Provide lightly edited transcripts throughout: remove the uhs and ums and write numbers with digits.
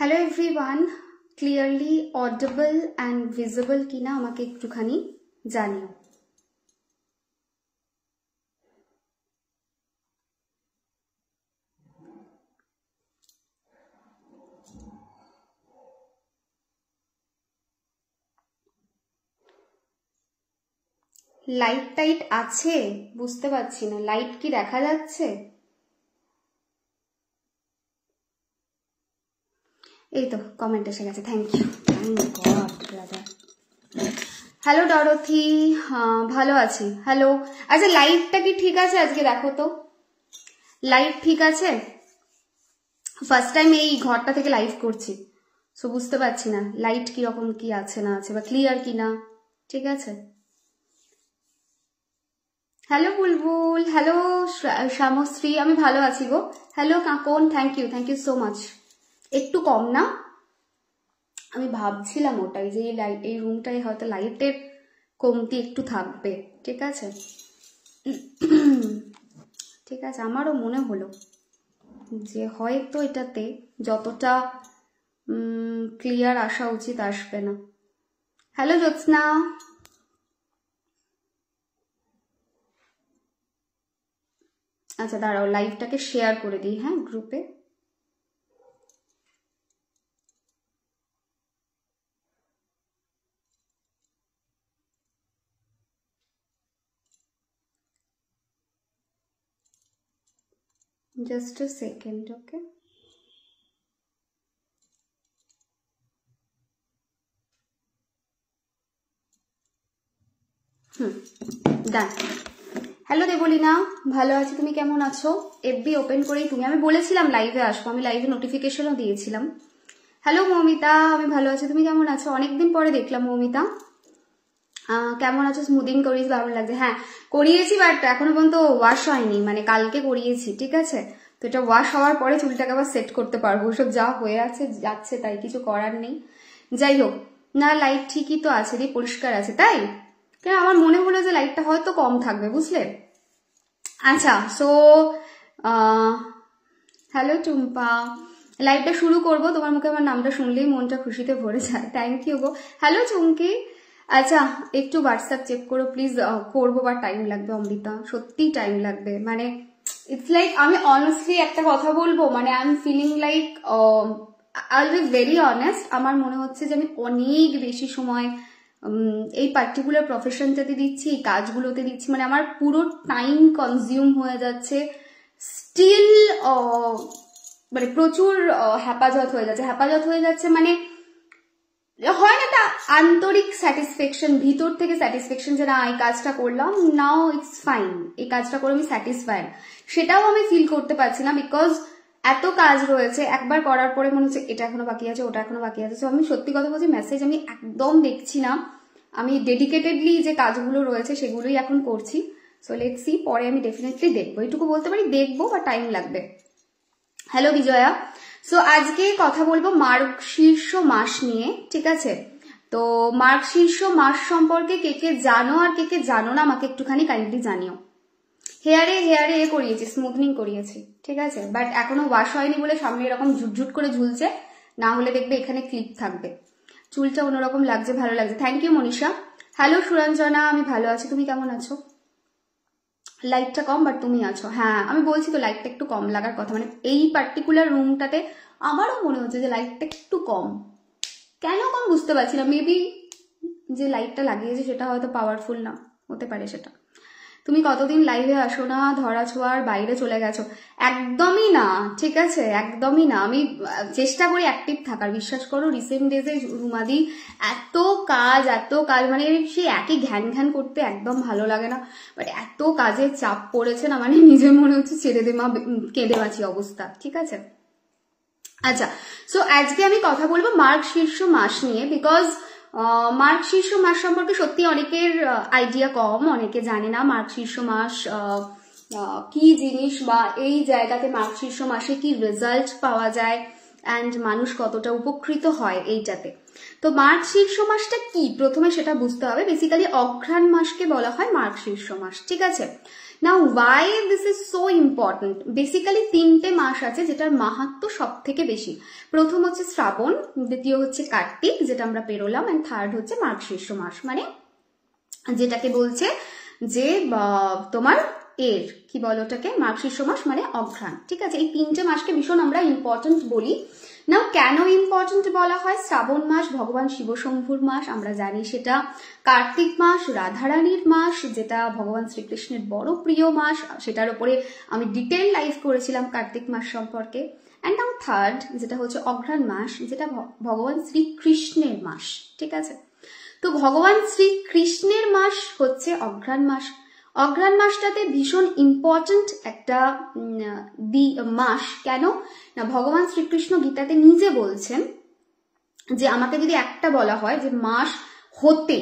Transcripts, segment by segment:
Hello everyone, clearly audible and visible কিনা আমাকে একটুখানি জানিও। লাইট টাইট আছে? বুঝতে পারছি না, লাইট কি দেখা যাচ্ছে? এই তো কমেন্ট এসে গেছে, থ্যাংক ইউ। হ্যালো ডরথি, ভালো আছি। হ্যালো, আচ্ছা লাইটটা কি ঠিক আছে আজকে? দেখো তো লাইট ঠিক আছে। ফার্স্ট টাইম এই ঘরটা থেকে লাইভ করছি, সো বুঝতে পারছি না লাইট কিরকম কি আছে না আছে, বা ক্লিয়ার কিনা। ঠিক আছে। হ্যালো বুলবুল, হ্যালো শ্যামশ্রী, আমি ভালো আছি গো। Hello Kakon, thank you so much. একটু কম না? আমি ভাবছিলাম ওটাই যে এই রুমটাই হয়তো লাইটের কমতি একটু থাকবে। ঠিক আছে ঠিক আছে, আমারও মনে হলো যে হয়তো এটাতে যতটা ক্লিয়ার আসা উচিত আসবে না। হ্যালো জ্যোৎস্না, আচ্ছা দাঁড়াও লাইভটাকে শেয়ার করে দিই, হ্যাঁ গ্রুপে। Just a second, okay? Done. Hello Debolina, ভালো আছি, তুমি কেমন আছো? এফবি ওপেন করেই তুমি, আমি বলেছিলাম লাইভে আসবো, আমি লাইভে নোটিফিকেশনও দিয়েছিলাম। হ্যালো মৌমিতা, আমি ভালো আছি, তুমি কেমন আছো? অনেকদিন পরে দেখলাম মৌমিতা, কেমন আছো? স্মুদিং করিস, ভালো লাগছে। হ্যাঁ করিয়েছি, বাট এখনো পর্যন্ত ওয়াশ হয়নি, মানে কালকে করিয়েছি। ঠিক আছে, তো এটা ওয়াশ হওয়ার পরে চুলটাকে আবার সেট করতে পারবো। ওসব যা হয়ে আছে যাচ্ছে, তাই কিছু করার নেই। যাই হোক, না লাইট ঠিকই তো আছে, দিয়ে পরিষ্কার আছে, তাই কেন আমার মনে হলো যে লাইটটা হয়তো কম থাকবে, বুঝলে। আচ্ছা, সো হ্যালো টুম্পা, লাইভটা শুরু করব। তোমার মুখে আমার নামটা শুনলেই মনটা খুশিতে ভরে যায়, থ্যাংক ইউ গো। হ্যালো চুমকি, আচ্ছা একটু হোয়াটসঅ্যাপ চেক করো প্লিজ। করবো, বা টাইম লাগবে অমৃতা, সত্যি টাইম লাগবে। মানে ইটস লাইক, আমি অনেস্টলি একটা কথা বলবো, মানে I am feeling like, I will be very honest, আমার মনে হচ্ছে যে আমি অনেক বেশি সময় এই পার্টিকুলার প্রফেশনটাতে দিচ্ছি, এই কাজগুলোতে দিচ্ছি, মানে আমার পুরো টাইম কনজিউম হয়ে যাচ্ছে। স্টিল মানে প্রচুর হ্যাপাজত হয়ে যাচ্ছে, মানে হয় না একটা আন্তরিক স্যাটিসফ্যাকশন, ভিতর থেকে স্যাটিসফ্যাকশন, যে না এই কাজটা করলাম, নাও ইটস ফাইন, এই কাজটা করে আমি স্যাটিসফাইড, সেটাও আমি ফিল করতে পারছি না। বিকজ এত কাজ রয়েছে, একবার করার পরে মনে হচ্ছে এটা এখনো বাকি আছে, ওটা এখনো বাকি আছে। তো আমি সত্যি কথা বলছি, মেসেজ আমি একদম দেখছি না, আমি ডেডিকেটেডলি যে কাজগুলো রয়েছে সেগুলোই এখন করছি। সো লেটস সি, পরে আমি ডেফিনেটলি দেখবো, এইটুকু বলতে পারি, দেখবো বা টাইম লাগবে। হ্যালো বিজয়া, সো আজকে কথা বলবো মার্গশীর্ষ মাস নিয়ে। ঠিক আছে, তো মার্গশীর্ষ মাস সম্পর্কে কে কে জানো আর কে কে জানো না আমাকে একটুখানি কাইন্ডলি জানিও। হেয়ারে করিয়েছি, স্মুথনিং করিয়েছি। ঠিক আছে, বাট এখনো ওয়াশ হয়নি বলে সামনে এরকম ঝুটঝুট করে ঝুলছে, না হলে দেখবে এখানে ক্লিপ থাকবে। চুলটা অন্যরকম লাগছে, ভালো লাগছে, thank you Manisha. Hello Suranjana, আমি ভালো আছি, তুমি কেমন আছো? লাইটটা কম, বাট তুমি আছো। হ্যাঁ আমি বলছি তো লাইটটা একটু কম লাগার কথা, মানে এই পার্টিকুলার রুমটাতে আমারও মনে হচ্ছে যে লাইটটা একটু কম। কেন কম বুঝতে পারছি না, মেবি যে লাইটটা লাগিয়েছে সেটা হয়তো পাওয়ারফুল না, হতে পারে সেটা। তুমি কতদিন লাইভে আসো না, ধরা ছোঁয়ার বাইরে চলে গেছো? একদমই না, ঠিক আছে, একদমই না। আমি চেষ্টা করি অ্যাক্টিভ থাকার, বিশ্বাস করো। রিসেন্ট ডেজে রুমাদি এত কাজ, মানে সে একই ঘ্যান ঘ্যান করতে একদম ভালো লাগে না, বাট এত কাজের চাপ পড়েছে না, মানে নিজের মনে হচ্ছে ছেড়ে দে মা, কেঁদে বাঁচি অবস্থা। ঠিক আছে, আচ্ছা, সো আজকে আমি কথা বলবো মার্গশীর্ষ মাস নিয়ে। বিকজ মার্গশীর্ষ মাস সম্পর্কে সত্যি অনেকের আইডিয়া কম, অনেকে জানে না মার্গশীর্ষ মাস কি জিনিস, বা এই জায়গাতে মার্গশীর্ষ মাসে কি রেজাল্ট পাওয়া যায়, অ্যান্ড মানুষ কতটা উপকৃত হয় এইটাতে। তো মার্গশীর্ষ মাসটা কি, প্রথমে সেটা বুঝতে হবে। বেসিক্যালি অঘ্রাণ মাসকে বলা হয় মার্গশীর্ষ মাস। ঠিক আছে, now why this is so important, basically 3টে মাস আছে যেটার মাহাত্ম্য সব থেকে বেশি। প্রথম হচ্ছে শ্রাবণ, দ্বিতীয় হচ্ছে কার্তিক যেটা আমরা পেরোলাম, এন্ড থার্ড হচ্ছে মার্গশীর্ষ মাস, মানে যেটাকে বলছে যে তোমার কি বলো ওটাকে, মার্গশীর্ষ মাস মানে অঘ্রাণ। ঠিক আছে, এই 3টে মাসকে ভীষণ আমরা ইম্পর্টেন্ট বলি। নাও কেন ইম্পর্টেন্ট বলা হয়? শ্রাবণ মাস ভগবান শিবশম্ভুর মাস, আমরা জানি সেটা। কার্তিক মাস রাধারানীর মাস, যেটা ভগবান শ্রীকৃষ্ণের বড় প্রিয় মাস, সেটার উপরে আমি ডিটেল লাইভ করেছিলাম কার্তিক মাস সম্পর্কে। অ্যান্ড নাও থার্ড যেটা হচ্ছে অঘ্রাণ মাস, যেটা ভগবান শ্রীকৃষ্ণের মাস। ঠিক আছে, তো ভগবান শ্রীকৃষ্ণের মাস হচ্ছে অঘ্রাণ মাস। অঘ্রাণ মাসটাতে ভীষণ ইম্পর্টেন্ট একটা মাস। কেন না, ভগবান শ্রীকৃষ্ণ গীতাতে নিজে বলছেন যে আমাকে যদি একটা বলা হয় যে মাস হতে,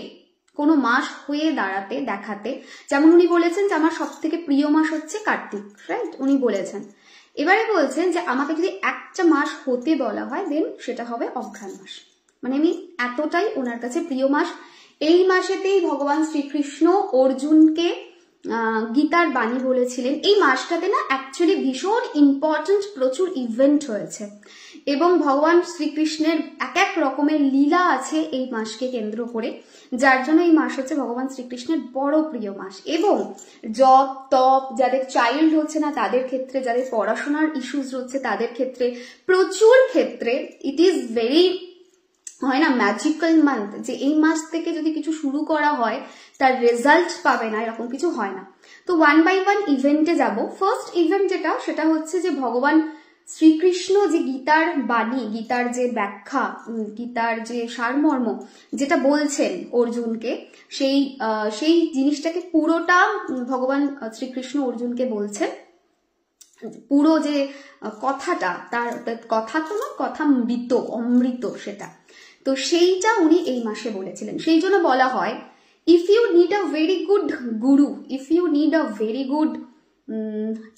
কোনো মাস হয়ে দাঁড়াতে দেখাতে, যেমন উনি বলেছেন যে আমার সব থেকে প্রিয় মাস হচ্ছে কার্তিক, রাইট, উনি বলেছেন। এবারে বলছেন যে আমাকে যদি একটা মাস হতে বলা হয় দেন সেটা হবে অঘ্রাণ মাস, মানে আমি এতটাই ওনার কাছে প্রিয় মাস। এই মাসেতেই ভগবান শ্রীকৃষ্ণ অর্জুনকে গীতার বাণী বলেছিলেন। এই মাসটাতে না অ্যাকচুয়ালি ভীষণ ইম্পর্টেন্ট প্রচুর ইভেন্ট হয়েছে এবং ভগবান শ্রীকৃষ্ণের এক এক রকমের লীলা আছে এই মাসকে কেন্দ্র করে, যার জন্য এই মাস হচ্ছে ভগবান শ্রীকৃষ্ণের বড় প্রিয় মাস। এবং জপ তপ যাদের চাইল্ড হচ্ছে না তাদের ক্ষেত্রে, যাদের পড়াশোনার ইস্যুস হচ্ছে তাদের ক্ষেত্রে, প্রচুর ক্ষেত্রে ইট ইজ ভেরি হয় না ম্যাজিক্যাল মান্থ, যে এই মাস থেকে যদি কিছু শুরু করা হয় তার রেজাল্ট পাবে না, এরকম কিছু হয় না। তো ওয়ান বাই ওয়ান ইভেন্টে যাব। ফার্স্ট ইভেন্ট সেটা হচ্ছে যে ভগবান শ্রীকৃষ্ণ যে গীতার বাণী, গীতার যে ব্যাখ্যা, গীতার যে সারমর্ম যেটা বলছেন অর্জুনকে, সেই জিনিসটাকে পুরোটা ভগবান শ্রীকৃষ্ণ অর্জুনকে বলছেন। পুরো যে কথাটা, তার কথা তো না, কথা অমৃত সেটা, তো সেইটা উনি এই মাসে বলেছিলেন। সেই জন্য বলা হয় if you need a very good guru, if you need a very good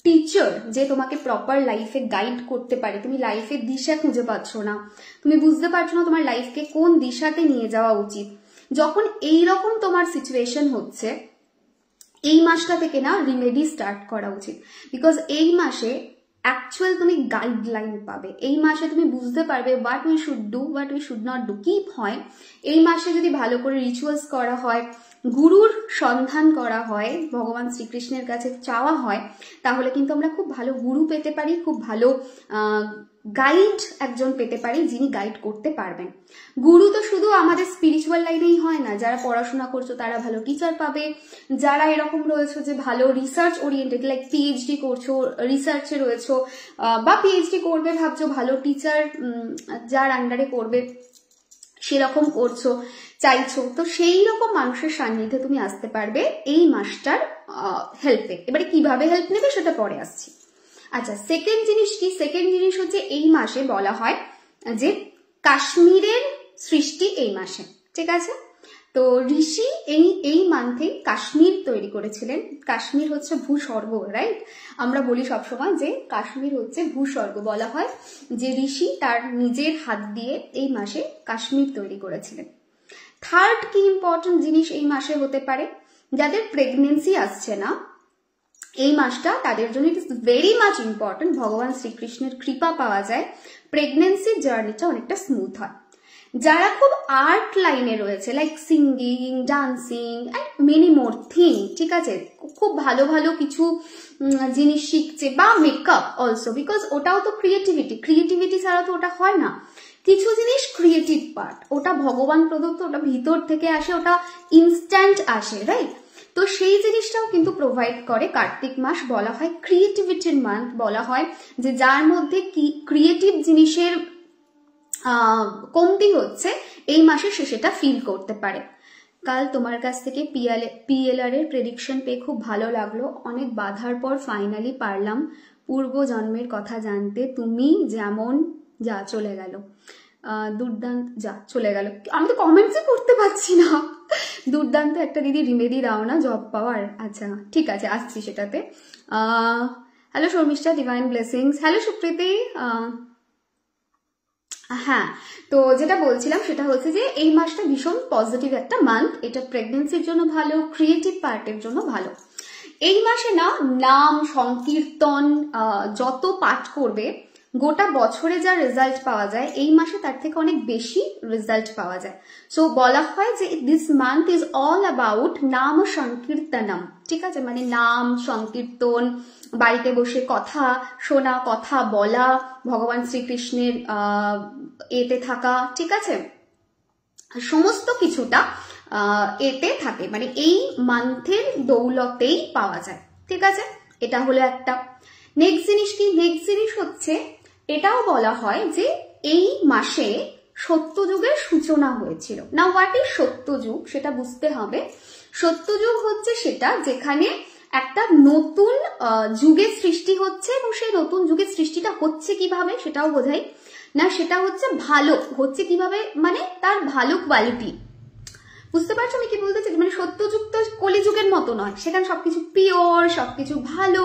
teacher, যে তোমাকে প্রপার লাইফে গাইড করতে পারে, তুমি লাইফের দিশা খুঁজে পাচ্ছ না, তুমি বুঝতে পারছো না তোমার লাইফকে কোন দিশাতে নিয়ে যাওয়া উচিত, যখন এইরকম তোমার সিচুয়েশন হচ্ছে, এই মাসটা থেকে না রিমেডি স্টার্ট করা উচিত। বিকজ এই মাসে অ্যাকচুয়াল তুমি গাইডলাইন পাবে, এই মাসে তুমি বুঝতে পারবে what we should do, what we should not do. কি হয় এই মাসে যদি ভালো করে রিচুয়ালস করা হয়, গুরুর সন্ধান করা হয়, ভগবান শ্রীকৃষ্ণের কাছে চাওয়া হয়, তাহলে কিন্তু আমরা খুব ভালো গুরু পেতে পারি, খুব ভালো গাইড একজন পেতে পারি যিনি গাইড করতে পারবেন। গুরু তো শুধু আমাদের স্পিরিচুয়াল লাইনেই হয় না, যারা পড়াশোনা করছো তারা ভালো টিচার পাবে, যারা এরকম রয়েছে যে ভালো রিসার্চ ওরিয়েন্টেড লাইক পিএইচডি করছো, রিসার্চে রয়েছো বা পিএইচডি করবে ভাবছো, ভালো টিচার যার আন্ডারে করবে সেরকম করছো চাইছো, তো সেই রকম মানুষের সান্নিধ্যে তুমি আসতে পারবে এই মাসটার হেল্পে। এবারে কিভাবে হেল্প নেবে সেটা পরে আসছি। আচ্ছা, সেকেন্ড জিনিস কি? সেকেন্ড জিনিস হচ্ছে এই মাসে বলা হয় যে কাশ্মীরের সৃষ্টি এই মাসে। ঠিক আছে, তো ঋষি এই মান্থে কাশ্মীর তৈরি করেছিলেন। কাশ্মীর হচ্ছে ভূস্বর্গ, রাইট? আমরা বলি সবসময় যে কাশ্মীর হচ্ছে ভূস্বর্গ। বলা হয় যে ঋষি তার নিজের হাত দিয়ে এই মাসে কাশ্মীর তৈরি করেছিলেন। থার্ড কি ইম্পর্টেন্ট জিনিস এই মাসে হতে পারে? যাদের প্রেগনেন্সি আসছে না এই মাসটা, তাদের জন্য it is very much important. ভগবান শ্রীকৃষ্ণের কৃপা পাওয়া যায়, প্রেগনেন্সির জার্নিটা অনেকটা স্মুথ হয়। যারা খুব আর্ট লাইনে রয়েছে like singing, dancing and many more thing, ঠিক আছে, খুব ভালো ভালো কিছু জিনিস শিখছে, বা মেকআপ অলসো, বিকজ ওটাও তো ক্রিয়েটিভিটি ছাড়া তো ওটা হয় না। কিছু জিনিস ক্রিয়েটিভ পার্ট, ওটা ভগবান প্রদত্ত, ওটা ভিতর থেকে আসে, ওটা ইনস্ট্যান্ট আসে, রাইট? তো সেই জিনিসটাও কিন্তু প্রোভাইড করে কার্তিক মাস। বলা হয় ক্রিয়েটিভিটির মান্থ, বলা হয় যে যার মধ্যে কি ক্রিয়েটিভ জিনিসের কমতি হচ্ছে এই মাসে সে সেটা ফিল করতে পারে। কাল তোমার কাছ থেকে পিএলআর এর প্রেডিকশন পেয়ে খুব ভালো লাগলো। অনেক বাধার পর ফাইনালি পারলাম পূর্ব জন্মের কথা জানতে। তুমি যেমন যা চলে গেল, দুর্দান্ত, যা চলে গেল, আমি তো কমেন্টসই করতে পারছি না। দুর্দান্ত একটা দিদি রিমেডি দাও না জব পাওয়ার। আচ্ছা ঠিক আছে, আসছি সেটাতে। Hello Sharmishtha, divine blessings. Hello Supriti. হ্যাঁ, তো যেটা বলছিলাম সেটা হচ্ছে যে এই মাসটা ভীষণ পজিটিভ একটা মান্থ। এটা প্রেগনেন্সির জন্য ভালো, ক্রিয়েটিভ পার্টের জন্য ভালো। এই মাসে না নাম সংকীর্তন যত পাঠ করবে গোটা বছরে যা রেজাল্ট পাওয়া যায় এই মাসে তার থেকে অনেক বেশি রেজাল্ট পাওয়া যায়। সো বলা হয় যে this month is all about নাম সংকীর্তনম, ঠিক আছে, মানে নাম সংকীর্তন, বাড়িতে বসে কথা শোনা, কথা বলা, ভগবান শ্রীকৃষ্ণের এতে থাকা, ঠিক আছে, সমস্ত কিছুটা এতে থাকে, মানে এই মান্থের দৌলতেই পাওয়া যায়, ঠিক আছে। এটা হলো একটা। নেক্সট জিনিস কি? নেক্সট জিনিস হচ্ছে এটাও বলা হয় যে এই মাসে সত্যযুগের সূচনা হয়েছিল। না হোয়াট ইজ সত্যযুগ সেটা বুঝতে হবে। সত্যযুগ হচ্ছে সেটা যেখানে একটা নতুন যুগের সৃষ্টি হচ্ছে, এবং সেই নতুন যুগের সৃষ্টিটা হচ্ছে কিভাবে সেটাও বোঝাই না, সেটা হচ্ছে ভালো হচ্ছে কিভাবে, মানে তার ভালো কোয়ালিটি, বুঝতে পারছো আমি কি বলতে চাই? মানে সত্যযুগ তো কলিযুগের মতো নয়, সেখানে সবকিছু পিওর, সবকিছু ভালো,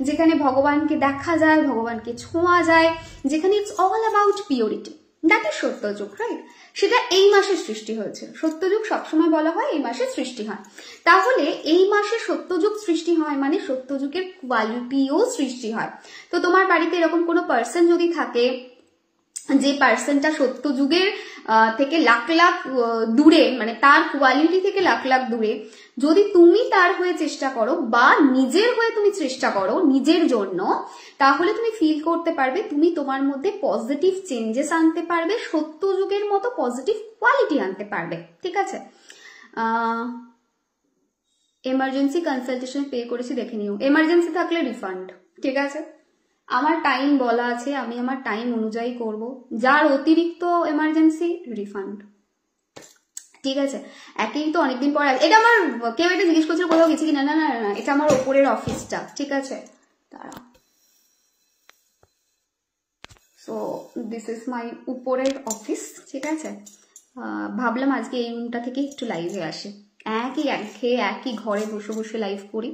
যেখানে ভগবানকে দেখা যায়, ভগবানকে ছোঁয়া যায়, যেখানে it's all about purity, that is Satyayuga, right? সেটা এই মাসে সৃষ্টি হয়েছে। সত্যযুগ সবসময় বলা হয় এই মাসে সৃষ্টি হয়। তাহলে এই মাসে সত্যযুগ সৃষ্টি হয় মানে সত্যযুগের কোয়ালিটিও সৃষ্টি হয়। তো তোমার বাড়িতে এরকম কোনো পার্সন যদি থাকে যে পার্সনটা সত্যযুগের থেকে লাখ লাখ দূরে, মানে তার কোয়ালিটি থেকে লাখ লাখ দূরে, যদি তুমি তার হয়ে চেষ্টা করো বা নিজের হয়ে তুমি চেষ্টা করো নিজের জন্য, তাহলে তুমি ফিল করতে পারবে তুমি তোমার মধ্যে পজিটিভ চেঞ্জেস আনতে পারবে, সত্যযুগের মতো পজিটিভ কোয়ালিটি আনতে পারবে, ঠিক আছে। এমার্জেন্সি কনসালটেশন পে করেছি, দেখে নিও। এমার্জেন্সি থাকলে রিফান্ড, ঠিক আছে। আমার টাইম বলা আছে, আমি আমার টাইম অনুযায়ী করব। যার অতিরিক্ত এমার্জেন্সি রিফান্ড, ঠিক আছে। একেই তো অনেকদিন পর, এটা আমার কেউ এটা জিজ্ঞেস করছিল কোথাও গেছি কিনা, না না না, এটা আমার ওপরের অফিসটা, ঠিক আছে। তারা সো দিস ইজ মাই উপরের অফিস, ঠিক আছে। ভাবলাম আজকে এই রুমটা থেকে একটু লাইভে আসে, একই ঘরে বসে বসে লাইভ করি।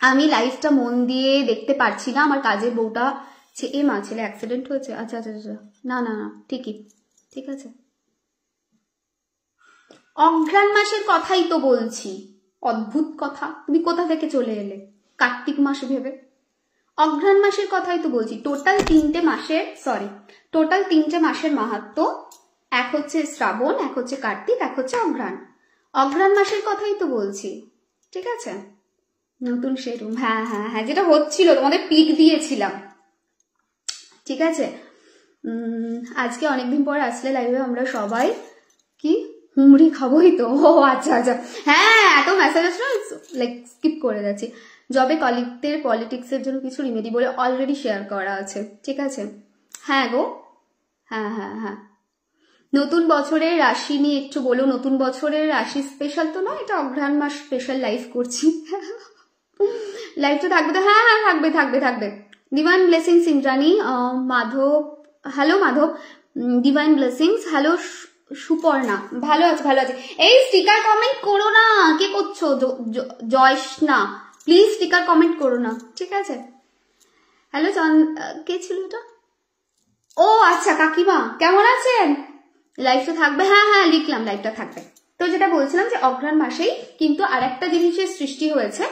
আমি লাইভটা মন দিয়ে দেখতে পারছি না, আমার কাজের বউটা এ মা ছেলে অ্যাক্সিডেন্ট হয়েছে, আচ্ছা আচ্ছা আচ্ছা, না না না ঠিকই, ঠিক আছে। অঘ্রাণ মাসের কথাই তো বলছি, অদ্ভুত কথা, তুমি কোথা থেকে চলে এলে কার্তিক মাস ভেবে? অঘ্রাণ মাসের কথাই তো বলছি। টোটাল তিনটে মাসের মাহাত্ম্য, এক হচ্ছে শ্রাবণ, এক হচ্ছে কার্তিক, এক হচ্ছে অঘ্রাণ। অঘ্রাণ মাসের কথাই তো বলছি, ঠিক আছে। নতুন সেরুম, হ্যাঁ হ্যাঁ হ্যাঁ, যেটা হচ্ছিল তোমাদের পিক দিয়েছিলাম, ঠিক আছে। আজকে অনেকদিন পর আসলে লাইভে আমরা সবাই কি হুমড়ি খাবোই তো। ও আচ্ছা আচ্ছা, হ্যাঁ এত মেসেজ আসলো, লাইক স্কিপ করে যাচ্ছি। জবে কলিগদের পলিটিক্সের জন্য কিছু রিমেডি বলে অলরেডি শেয়ার করা আছে, ঠিক আছে। হ্যাঁ গো, হ্যাঁ হ্যাঁ হ্যাঁ। নতুন বছরের রাশি নিয়ে একটু বলো। নতুন বছরের রাশি স্পেশাল তো নয়, এটা অঘ্রাণ মাস স্পেশাল লাইভ করছি। লাইভটা থাকবে তো? হ্যাঁ হ্যাঁ থাকবে থাকবে থাকবে। Divine blessings Indrani, Madhab, hello Madhab, divine blessings, hello Suparna, ভালো আছে ভালো আছে। এই স্টিকার কমেন্ট করো না, কে করছো? জয়সনা, প্লিজ স্টিকার কমেন্ট করো না, ঠিক আছে। হ্যালো কে ছিল এটা? ও আচ্ছা কাকিমা, কেমন আছেন? লাইভটা থাকবে, হ্যাঁ হ্যাঁ লিখলাম লাইভটা থাকবে। তো যেটা বলছিলাম যে অঘ্রাণ মাসেই কিন্তু আরেকটা জিনিসের সৃষ্টি হয়েছে,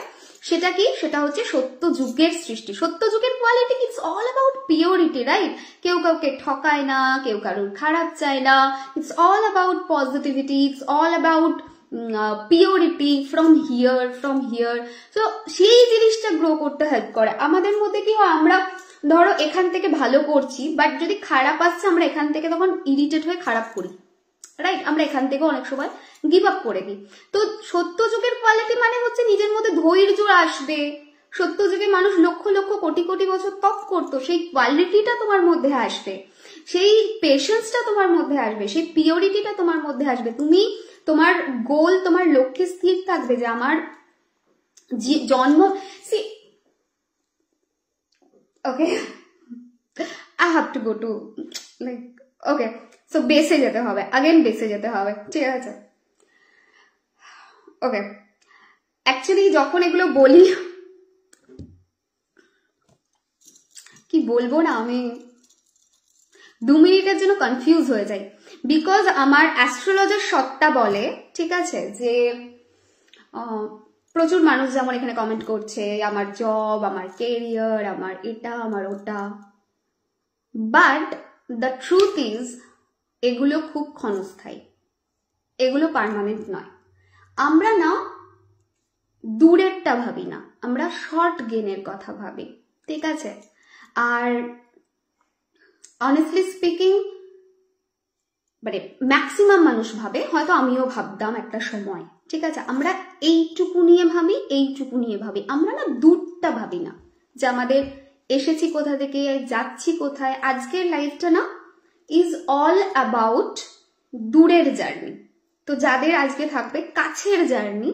সেটা কি? সেটা হচ্ছে সত্যযুগের সৃষ্টি। সত্যযুগের quality it's all about purity, right? কেউ কাউকে ঠকায় না, কেউ কারোর খারাপ চায় না, it's all about positivity, it's all about purity from here. তো সেই জিনিসটা গ্রো করতে হেল্প করে। আমাদের মধ্যে কি হয়, আমরা ধরো এখান থেকে ভালো করছি, বাট যদি খারাপ আসছে আমরা এখান থেকে তখন ইরিটেট হয়ে খারাপ করি, রাইট? আমরা এখান থেকে অনেক সময় গিভ আপ করে দিই। তো সত্যযুগের কোয়ালিটি মানে হচ্ছে নিজের মধ্যে ধৈর্য আসবে। সত্যযুগে মানুষ লক্ষ লক্ষ কোটি কোটি বছর তপ করতো, সেই কোয়ালিটিটা তোমার মধ্যে আসবে, সেই পেশেন্সটা তোমার মধ্যে আসবে, সেই পিওরিটিটা তোমার মধ্যে আসবে। তুমি তোমার গোল, তোমার লক্ষ্যে স্থির থাকবে যে আমার জন্ম, okay I have to go to like, okay so বেসে যেতে হবে, আগেন বেসে যেতে হবে, ঠিক আছে। ওকে অ্যাকচুয়ালি যখন এগুলো বলি, কি বলবো না, আমি 2 মিনিটের জন্য কনফিউজ হয়ে যাই, বিকজ আমার অ্যাস্ট্রোলজার সত্তা বলে, ঠিক আছে, যে প্রচুর মানুষ যেমন এখানে কমেন্ট করছে আমার জব, আমার কেরিয়ার, আমার এটা, আমার ওটা, বাট দ্য ট্রুথ ইজ এগুলো খুব ক্ষণস্থায়ী, এগুলো পার্মানেন্ট নয়। আমরা না দূরেরটা ভাবি না, আমরা শর্ট গেনের কথা ভাবি, ঠিক আছে? আর অনেস্টলি স্পিকিং মানে ম্যাক্সিমাম মানুষ ভাবে, হয়তো আমিও ভাবতাম একটা সময়, ঠিক আছে, আমরা এইটুকু নিয়ে ভাবি, এইটুকু নিয়ে ভাবি, আমরা না দূরটা ভাবি না, যে আমাদের এসেছি কোথা থেকে, যাচ্ছি কোথায়। আজকের লাইফটা না ইজ অল অ্যাবাউট দূরের জার্নি। তো যাদের আজকে থাকবে কাছের journey,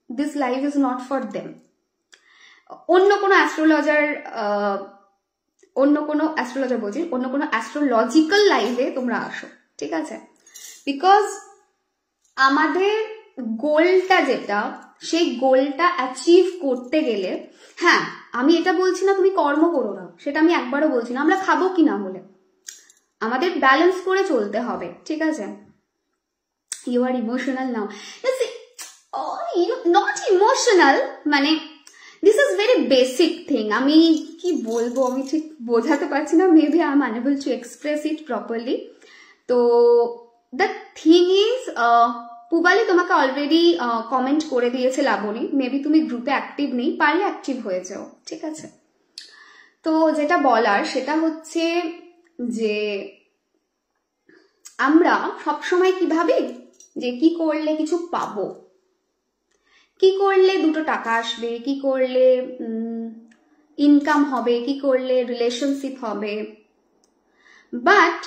this life is not for them. অন্য কোনো অ্যাস্ট্রোলজিক্যাল লাইফে তোমরা আসো, ঠিক আছে? বিকজ আমাদের গোলটা যেটা, সেই গোলটা অ্যাচিভ করতে গেলে, হ্যাঁ আমি এটা বলছি না তুমি কর্ম করো না, সেটা আমি একবারও বলছি না, আমরা খাবো কি না বলে, আমাদের ব্যালেন্স করে চলতে হবে, ঠিক আছে? You are emotional now, not emotional, মানে this is very basic thing. আমি কি বলবো, আমি ঠিক বোঝাতে পারছি না, maybe I am unable to express it properly. তো দ্য থিং ইজ, পুবালি তোমাকে অলরেডি কমেন্ট করে দিয়েছে লাবণী, মেবি তুমি গ্রুপে অ্যাক্টিভ নেই, পারলে অ্যাক্টিভ হয়ে যাও, ঠিক আছে? তো যেটা বলার সেটা হচ্ছে যে আমরা সবসময় কি ভাবি যে কি করলে কিছু পাবো, কি করলে দুটো টাকা আসবে, কি করলে ইনকাম হবে, কি করলে রিলেশনশিপ হবে, বাট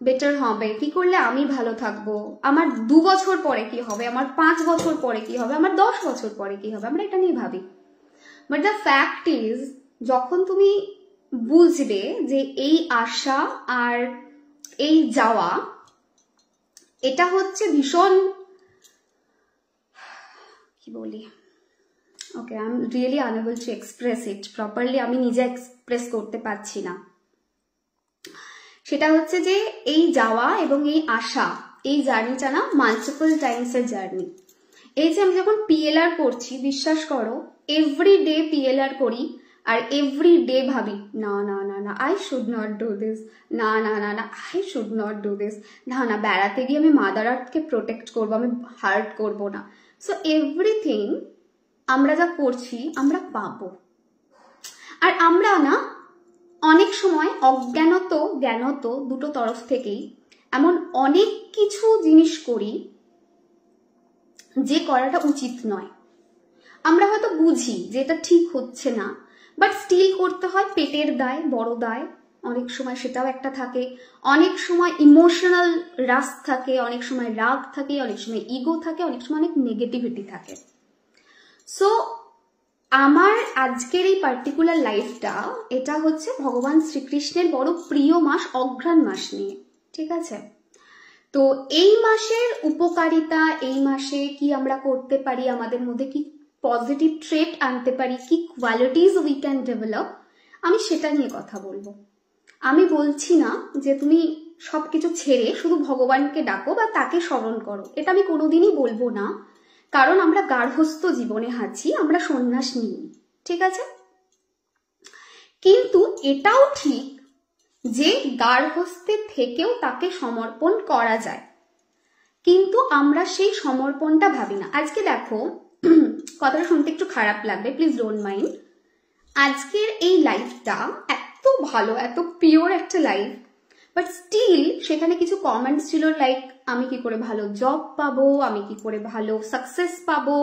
বেটার হবে, কি করলে আমি ভালো থাকবো, আমার 2 বছর পরে কি হবে, আমার 5 বছর পরে কি হবে, আমার 10 বছর পরে কি হবে, আমরা এটা নিয়ে ভাবি। বাট দ্য ফ্যাক্ট ইজ, যখন তুমি বুঝবে যে এই আশা আর এই যাওয়া, এটা হচ্ছে ভীষণ, কি বলি, okay I am really unable to express it properly, আমি নিজে এক্সপ্রেস করতে পারছি না। সেটা হচ্ছে যে এই যাওয়া এবং এই আশা, এই জার্নিটা না মাল্টিপল টাইমস এর জার্নি। এই যে আমি যখন পিএলআর করছি, বিশ্বাস করো এভরি ডে পিএলআর করি, আর এভরি ডে ভাবি না না না না I should not do this, না না না না I should not do this, না না বেড়াতে গিয়ে আমি মাদার আর্থকে প্রোটেক্ট করবো, আমি হার্ট করবো না। সো এভরিথিং আমরা যা করছি আমরা পাবো। আর আমরা না অনেক সময় অজ্ঞানত জ্ঞানত দুটো তরফ থেকেই এমন অনেক কিছু জিনিস করি যে করাটা উচিত নয়। আমরা হয়তো বুঝি যে এটা ঠিক হচ্ছে না, বাট স্টিল করতে হয়, পেটের দায়, বড় দায়, অনেক সময় সেটাও একটা থাকে, অনেক সময় ইমোশনাল রাশ থাকে, অনেক সময় রাগ থাকে, অনেক সময় ইগো থাকে, অনেক সময় অনেক নেগেটিভিটি থাকে। সো আমার আজকের এই পার্টিকুলার লাইফটা, এটা হচ্ছে ভগবান শ্রীকৃষ্ণের বড় প্রিয় মাস, অঘ্রাণ মাস নিয়ে, ঠিক আছে? তো এই মাসের উপকারিতা, এই মাসে কি আমরা করতে পারি, আমাদের মধ্যে কি পজিটিভ ট্রেট আনতে পারি, কি কোয়ালিটিজ উই ক্যান ডেভেলপ, আমি সেটা নিয়ে কথা বলবো। আমি বলছি না যে তুমি সবকিছু ছেড়ে শুধু ভগবানকে ডাকো বা তাকে স্মরণ করো, এটা আমি কোনোদিনই বলবো না, কারণ আমরা গার্হস্থ্য জীবনে আছি, আমরা সন্ন্যাস নিই, ঠিক আছে? কিন্তু এটাও ঠিক যে গার্হস্থ্যের থেকেও তাকে সমর্পণ করা যায়, কিন্তু আমরা সেই সমর্পণটা ভাবি না। আজকে দেখো, কথাটা শুনতে একটু খারাপ লাগবে, প্লিজ ডোন্ট মাইন্ড, আজকের এই লাইফটা এত ভালো, এত পিওর একটা লাইফ, বাট স্টিল সেখানে কিছু কমেন্টস ছিল লাইক আমি কি করে ভালো জব পাবো, আমি কি করে ভালো সাকসেস পাবো,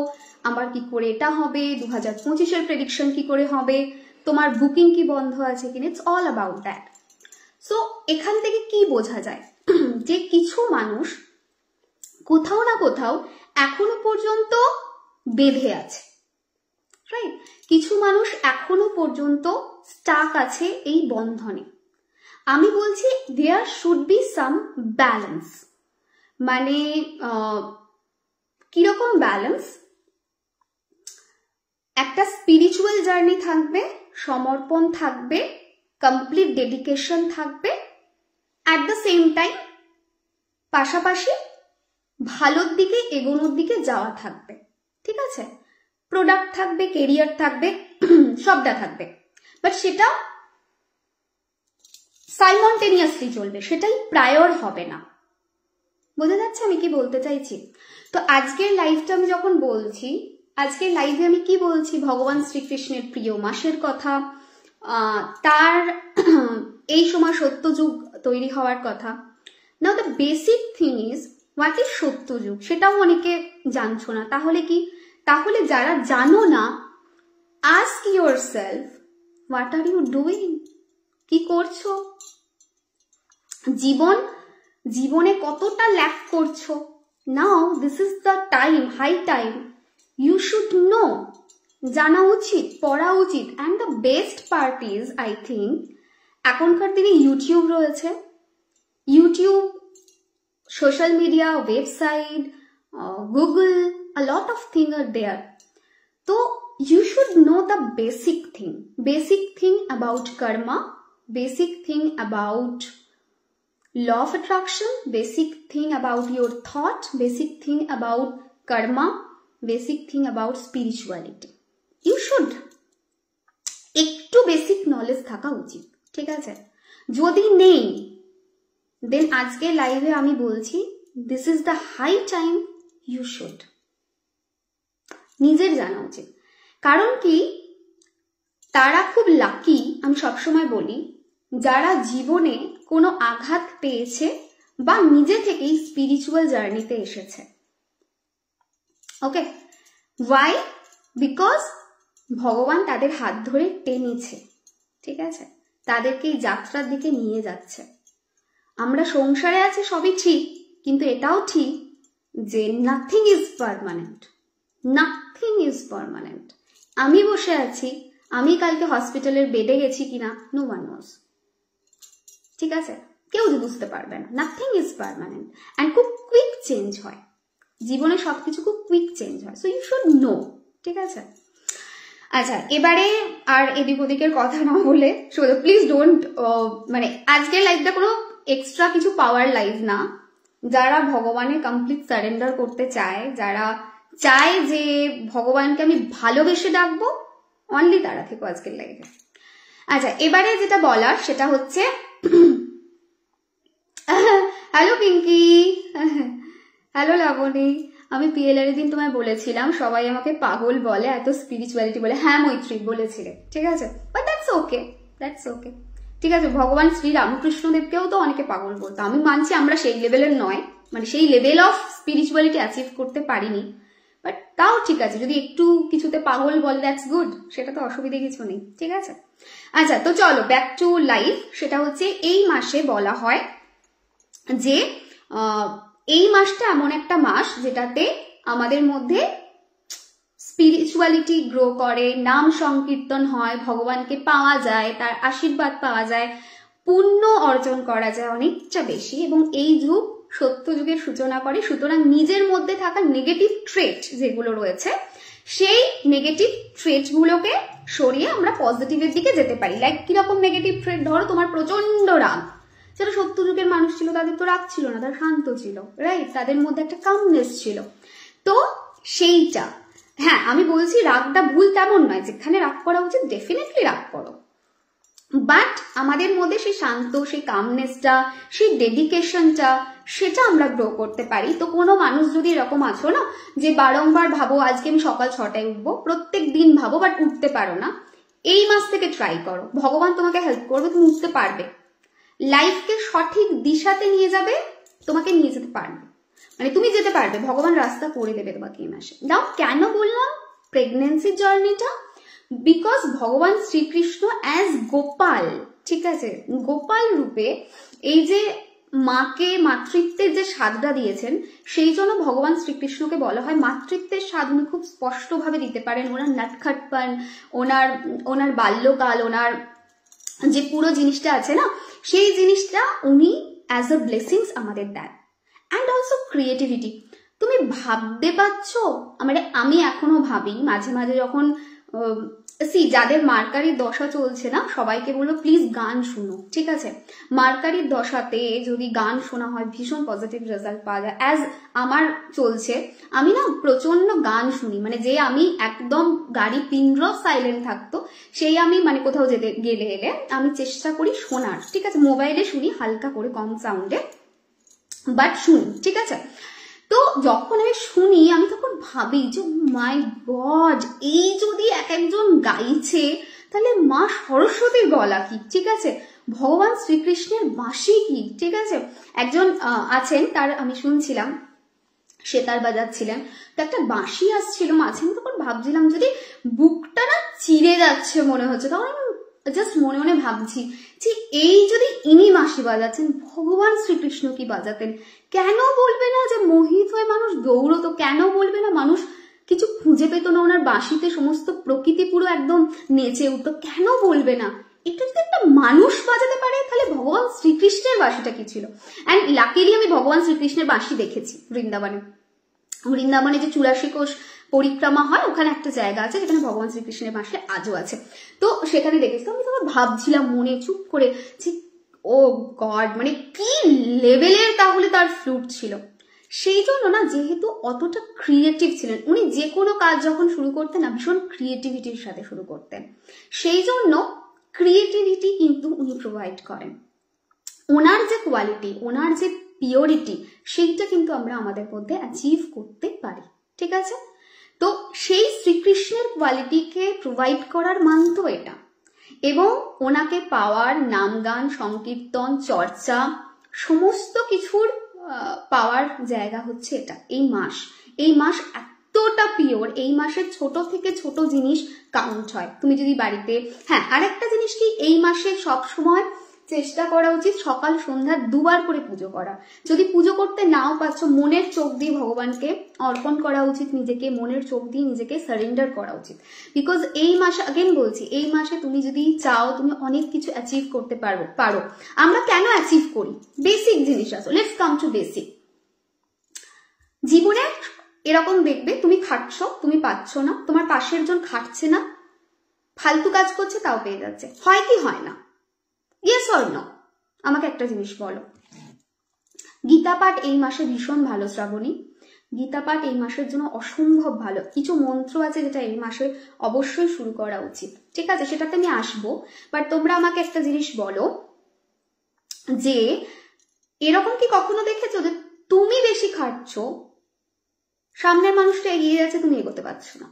আমার কি করে এটা হবে, 2025-এর প্রেডিকশন কি করে হবে, তোমার বুকিং কি বন্ধ আছে কিনা, it's all about that. So এখান থেকে কি বোঝা যায় যে কিছু মানুষ কোথাও না কোথাও এখনো পর্যন্ত বেঁধে আছে, রাইট? কিছু মানুষ এখনো পর্যন্ত স্টাক আছে এই বন্ধনে। আমি বলছি there should be some balance. মানে কিরকম ব্যালেন্স? একটা স্পিরিচুয়াল জার্নি থাকবে, সমর্পণ থাকবে, কমপ্লিট ডেডিকেশন থাকবে, অ্যাট দ্য সেম টাইম পাশাপাশি ভালোর দিকে এগোনোর দিকে যাওয়া থাকবে, ঠিক আছে? প্রোডাক্ট থাকবে, কেরিয়ার থাকবে, সবটা থাকবে, বাট সেটা সাইমলটেনিয়াসলি চলবে, সেটাই প্রায়র হবে না। বোঝা যাচ্ছে আমি কি বলতে চাইছি? তো আজকের লাইভটা আমি যখন বলছি, আজকের লাইভে আমি কি বলছি, ভগবান শ্রীকৃষ্ণের প্রিয় মাসের কথা, তার এই সময় সত্যযুগ তৈরি হওয়ার কথা। Now the basic thing is what is Satyayug, সেটাও অনেকে জানছো না। তাহলে কি, তাহলে যারা জানো না, ask yourself what are you doing, কি করছো, জীবনে কতটা ল্যাক করছো। Now this is the time, high time, you should know, জানা উচিত, পড়া উচিত। And the best part is, I think, এখনকার দিনে ইউটিউব রয়েছে, YouTube, social media, website, Google, a lot of things are there. So you should know the basic thing about karma, basic thing about law of attraction, basic thing about your thought, basic thing about karma, basic thing about spirituality. You should একটু basic knowledge থাকা উচিত, ঠিক আছে? যদি নেই, দেন আজকে লাইভে আমি বলছি this is the high time, you should, নিজের জানা উচিত। কারণ কি, তারা খুব লাকি, আমি সবসময় বলি, যারা জীবনে কোনো আঘাত পেয়েছে বা নিজে থেকেই স্পিরিচুয়াল জার্নিতে এসেছে। ওকে, ওয়াই? বিকজ ভগবান তাদের হাত ধরে টেনেছে, ঠিক আছে, তাদেরকে এই যাত্রার দিকে নিয়ে যাচ্ছে। আমরা সংসারে আছি সবই ঠিক, কিন্তু এটাও ঠিক যে nothing is permanent, nothing is permanent. আমি বসে আছি, আমি কালকে হসপিটালের বেডে গেছি কিনা, নো ওয়ান নোজ, ঠিক আছে, কেউ বুঝতে পারবে না। নাথিং ইজ পার্মানেন্ট অ্যান্ড খুব কুইক চেঞ্জ হয় জীবনে, সবকিছু খুব কুইক চেঞ্জ হয়। সো ইউ শুড নো, ঠিক আছে? আচ্ছা, এবারে আর এদিক ওদিকের কথা না বলে, প্লিজ ডোন্ট, মানে আজকের লাইভটা কোনো এক্সট্রা কিছু পাওয়ার লাইভ না। যারা ভগবানে কমপ্লিট সারেন্ডার করতে চায়, যারা চায় যে ভগবানকে আমি ভালোবেসে ডাকবো, অনলি তারা থেকো আজকের লাইভে। আচ্ছা, এবারে যেটা বলার সেটা হচ্ছে, হ্যালো পিঙ্কি, হ্যালো লাবণী, আমি পিএলআর দিন তোমায় বলেছিলাম সবাই আমাকে পাগল বলে, এত স্পিরিচুয়ালিটি বলে। হ্যাঁ মৈত্রী বলেছিলে, ঠিক আছে, but that's okay, that's okay, ঠিক আছে। ভগবান শ্রী রামকৃষ্ণদেবকেও তো অনেকে পাগল বলতো, আমি মানছি আমরা সেই লেভেলের নয়, মানে সেই লেভেল অফ স্পিরিচুয়ালিটি অ্যাচিভ করতে পারিনি, বাট তাও ঠিক আছে, যদি একটু কিছুতে পাগল বলে দ্যাটস গুড, সেটা তো অসুবিধে কিছু নেই, ঠিক আছে। আচ্ছা, তো চলো ব্যাক টু লাইফ। সেটা হচ্ছে এই মাসে বলা হয় যে এই মাসটা এমন একটা মাস যেটাতে আমাদের মধ্যে স্পিরিচুয়ালিটি গ্রো করে, নাম সংকীর্তন হয়, ভগবানকে পাওয়া যায়, তার আশীর্বাদ পাওয়া যায়, পুণ্য অর্জন করা যায় অনেকটা বেশি, এবং এই যুগ সত্য যুগের সূচনা করে। সুতরাং নিজের মধ্যে থাকা নেগেটিভ ট্রেট যেগুলো রয়েছে, সেই নেগেটিভ ট্রেটগুলোকে সরিয়ে আমরা পজিটিভের দিকে যেতে পারি। লাইক কিরকম নেগেটিভ ট্রেট? ধরো তোমার প্রচন্ড রাগ, যারা সত্য যুগের মানুষ ছিল তাদের তো রাগ ছিল না, তারা শান্ত ছিল, রাইট? তাদের মধ্যে একটা কামনেস ছিল। তো সেইটা, হ্যাঁ আমি বলছি রাগটা ভুল তেমন নয়, যেখানে রাগ করা উচিত ডেফিনেটলি রাগ করো, বাট আমাদের মধ্যে সেই শান্ত, সেই কামনেসটা, সেই ডেডিকেশনটা, সেটা আমরা গ্রো করতে পারি। তো কোনো মানুষ যদি এরকম আছো না যে বারংবার ভাবো আজকে আমি সকাল 6টায় উঠবো, প্রত্যেক দিন ভাবো বাট উঠতে পারো না, এই মাস থেকে ট্রাই করো, ভগবান তোমাকে হেল্প করবে, তুমি উঠতে পারবে। লাইফকে সঠিক দিশাতে নিয়ে যাবে, তোমাকে নিয়ে যেতে পারবে, মানে তুমি যেতে পারবে, ভগবান রাস্তা করে দেবে তোমাকে এই মাসে। দাও কেন বললাম প্রেগনেন্সি জার্নিটা? বিকজ ভগবান শ্রীকৃষ্ণ অ্যাজ গোপাল, ঠিক আছে, গোপাল রূপে এই যে মাকে মাতৃত্বের যে স্বাদটা দিয়েছেন, সেই জন্য ভগবান শ্রীকৃষ্ণকে বলা হয় মাতৃত্বের স্বাদ উনি খুব স্পষ্টভাবে দিতে পারেন। ওনার নাটখাটপান, ওনার বাল্যকাল, ওনার যে পুরো জিনিসটা আছে না, সেই জিনিসটা উনি অ্যাজ আ ব্লেসিংস আমাদের দেন। And also creativity. তুমি ভাবতে পারছো, মানে আমি এখনো ভাবি মাঝে মাঝে, যখন যাদের মার্কারির দশা চলছে না সবাইকে বলবো প্লিজ গান শুনো, ঠিক আছে? মার্কারির দশাতে যদি গান শোনা হয় ভীষণ পজিটিভ রেজাল্ট পাওয়া যায়। অ্যাজ আমার চলছে, আমি না প্রচন্ড গান শুনি, মানে যে আমি একদম গাড়ি পিন ড্রপ সাইলেন্ট থাকতো সেই আমি মানে কোথাও যেতে গেলে এলে আমি চেষ্টা করি শোনার, ঠিক আছে? মোবাইলে শুনি হালকা করে কম সাউন্ডে, বাট শুনি, ঠিক আছে? তো যখন আমি শুনি আমি তখন ভাবি যে মাই গড, এই যদি এক একজন গাইছে তাহলে মা সরস্বতীর গলা কি, ঠিক আছে? ভগবান শ্রীকৃষ্ণের বাঁশি কি, ঠিক আছে? একজন আছেন, তার আমি শুনছিলাম সেতার বাজাচ্ছিলেন, তো একটা বাঁশি আসছিল মাঝে, আমি তখন ভাবছিলাম যদি বুকটা না চিরে যাচ্ছে মনে হচ্ছে, তখন জাস্ট মনে মনে ভাবছি যে এই যদি ইনি বাঁশি বাজাচ্ছেন ভগবান শ্রীকৃষ্ণ কি বাজাতেন? কেন বলবে না যে মোহিত হয়ে মানুষ দৌড়তো? কেন বলবে না মানুষ কিছু খুঁজে পেত না ওনার বাঁশিতে? সমস্ত প্রকৃতি পুরো একদম নেচে উঠতো, কেন বলবে না? এটা যদি একটা মানুষ বাজাতে পারে তাহলে ভগবান শ্রীকৃষ্ণের বাঁশিটা কি ছিল? অ্যান্ড লাকিলি আমি ভগবান শ্রীকৃষ্ণের বাঁশি দেখেছি বৃন্দাবনে। বৃন্দাবনে যে 84 কোষ পরিক্রমা হয় ওখানে একটা জায়গা আছে যেখানে ভগবান শ্রীকৃষ্ণের বাঁশি আজও আছে, তো সেখানে দেখেছি। আমি তখন ভাবছিলাম মনে চুপ করে যে ও গড, মানে কি লেভেলের তাহলে তার ফ্লুট ছিল। সেই জন্য না, যেহেতু অতটা ক্রিয়েটিভ ছিলেন উনি, যে কোনো কাজ যখন শুরু করতেন না ভীষণ ক্রিয়েটিভিটির সাথে শুরু করতেন, সেই জন্য ক্রিয়েটিভিটি কিন্তু উনি প্রোভাইড করেন। ওনার যে কোয়ালিটি, ওনার যে পিওরিটি, সেইটা কিন্তু আমরা আমাদের মধ্যে অ্যাচিভ করতে পারি, ঠিক আছে? তো সেই শ্রীকৃষ্ণের কোয়ালিটিকে প্রোভাইড করার মান তো এটা, এবং ওনাকে পাওয়ার নাম গান সংকীর্তন চর্চা সমস্ত কিছুর পাওয়ার জায়গা হচ্ছে এটা। এই মাস এতটা পিওর, এই মাসে ছোট থেকে ছোট জিনিস কাউন্ট হয়। তুমি যদি বাড়িতে, হ্যাঁ আর একটা জিনিস কি, এই মাসে সব সময় চেষ্টা করা উচিত সকাল সন্ধ্যা দুবার করে পুজো করা। যদি পুজো করতে নাও পারছো, মনের চোখ দিয়ে ভগবানকে অর্পণ করা উচিত, নিজেকে মনের চোখ দিয়ে নিজেকে সারেন্ডার করা উচিত। বিকজ এই মাসে, আগেন বলছি, এই মাসে তুমি যদি চাও তুমি অনেক কিছু অ্যাচিভ করতে পারো। আমরা কেন অ্যাচিভ করি? বেসিক জিনিস আছে। Let's come to basic. জীবনে এরকম দেখবে তুমি খাটছ, তুমি পাচ্ছ না, তোমার পাশের জন খাটছে না, ফালতু কাজ করছে তাও পেয়ে যাচ্ছে, হয় কি হয় না? Yes or no? আমাকে একটা জিনিস বলো। গীতা পাঠ এই মাসে ভীষণ ভালো শ্রাবণী, গীতা পাঠ এই মাসের জন্য অসম্ভব ভালো। কিছু মন্ত্র আছে যেটা এই মাসে অবশ্যই শুরু করা উচিত, ঠিক আছে? সেটাতে আমি আসবো, বাট তোমরা আমাকে একটা জিনিস বলো যে এরকম কি কখনো দেখেছো যে তুমি বেশি খাটছ, সামনের মানুষটা এগিয়ে যাচ্ছে, তুমি এগোতে পারছো না?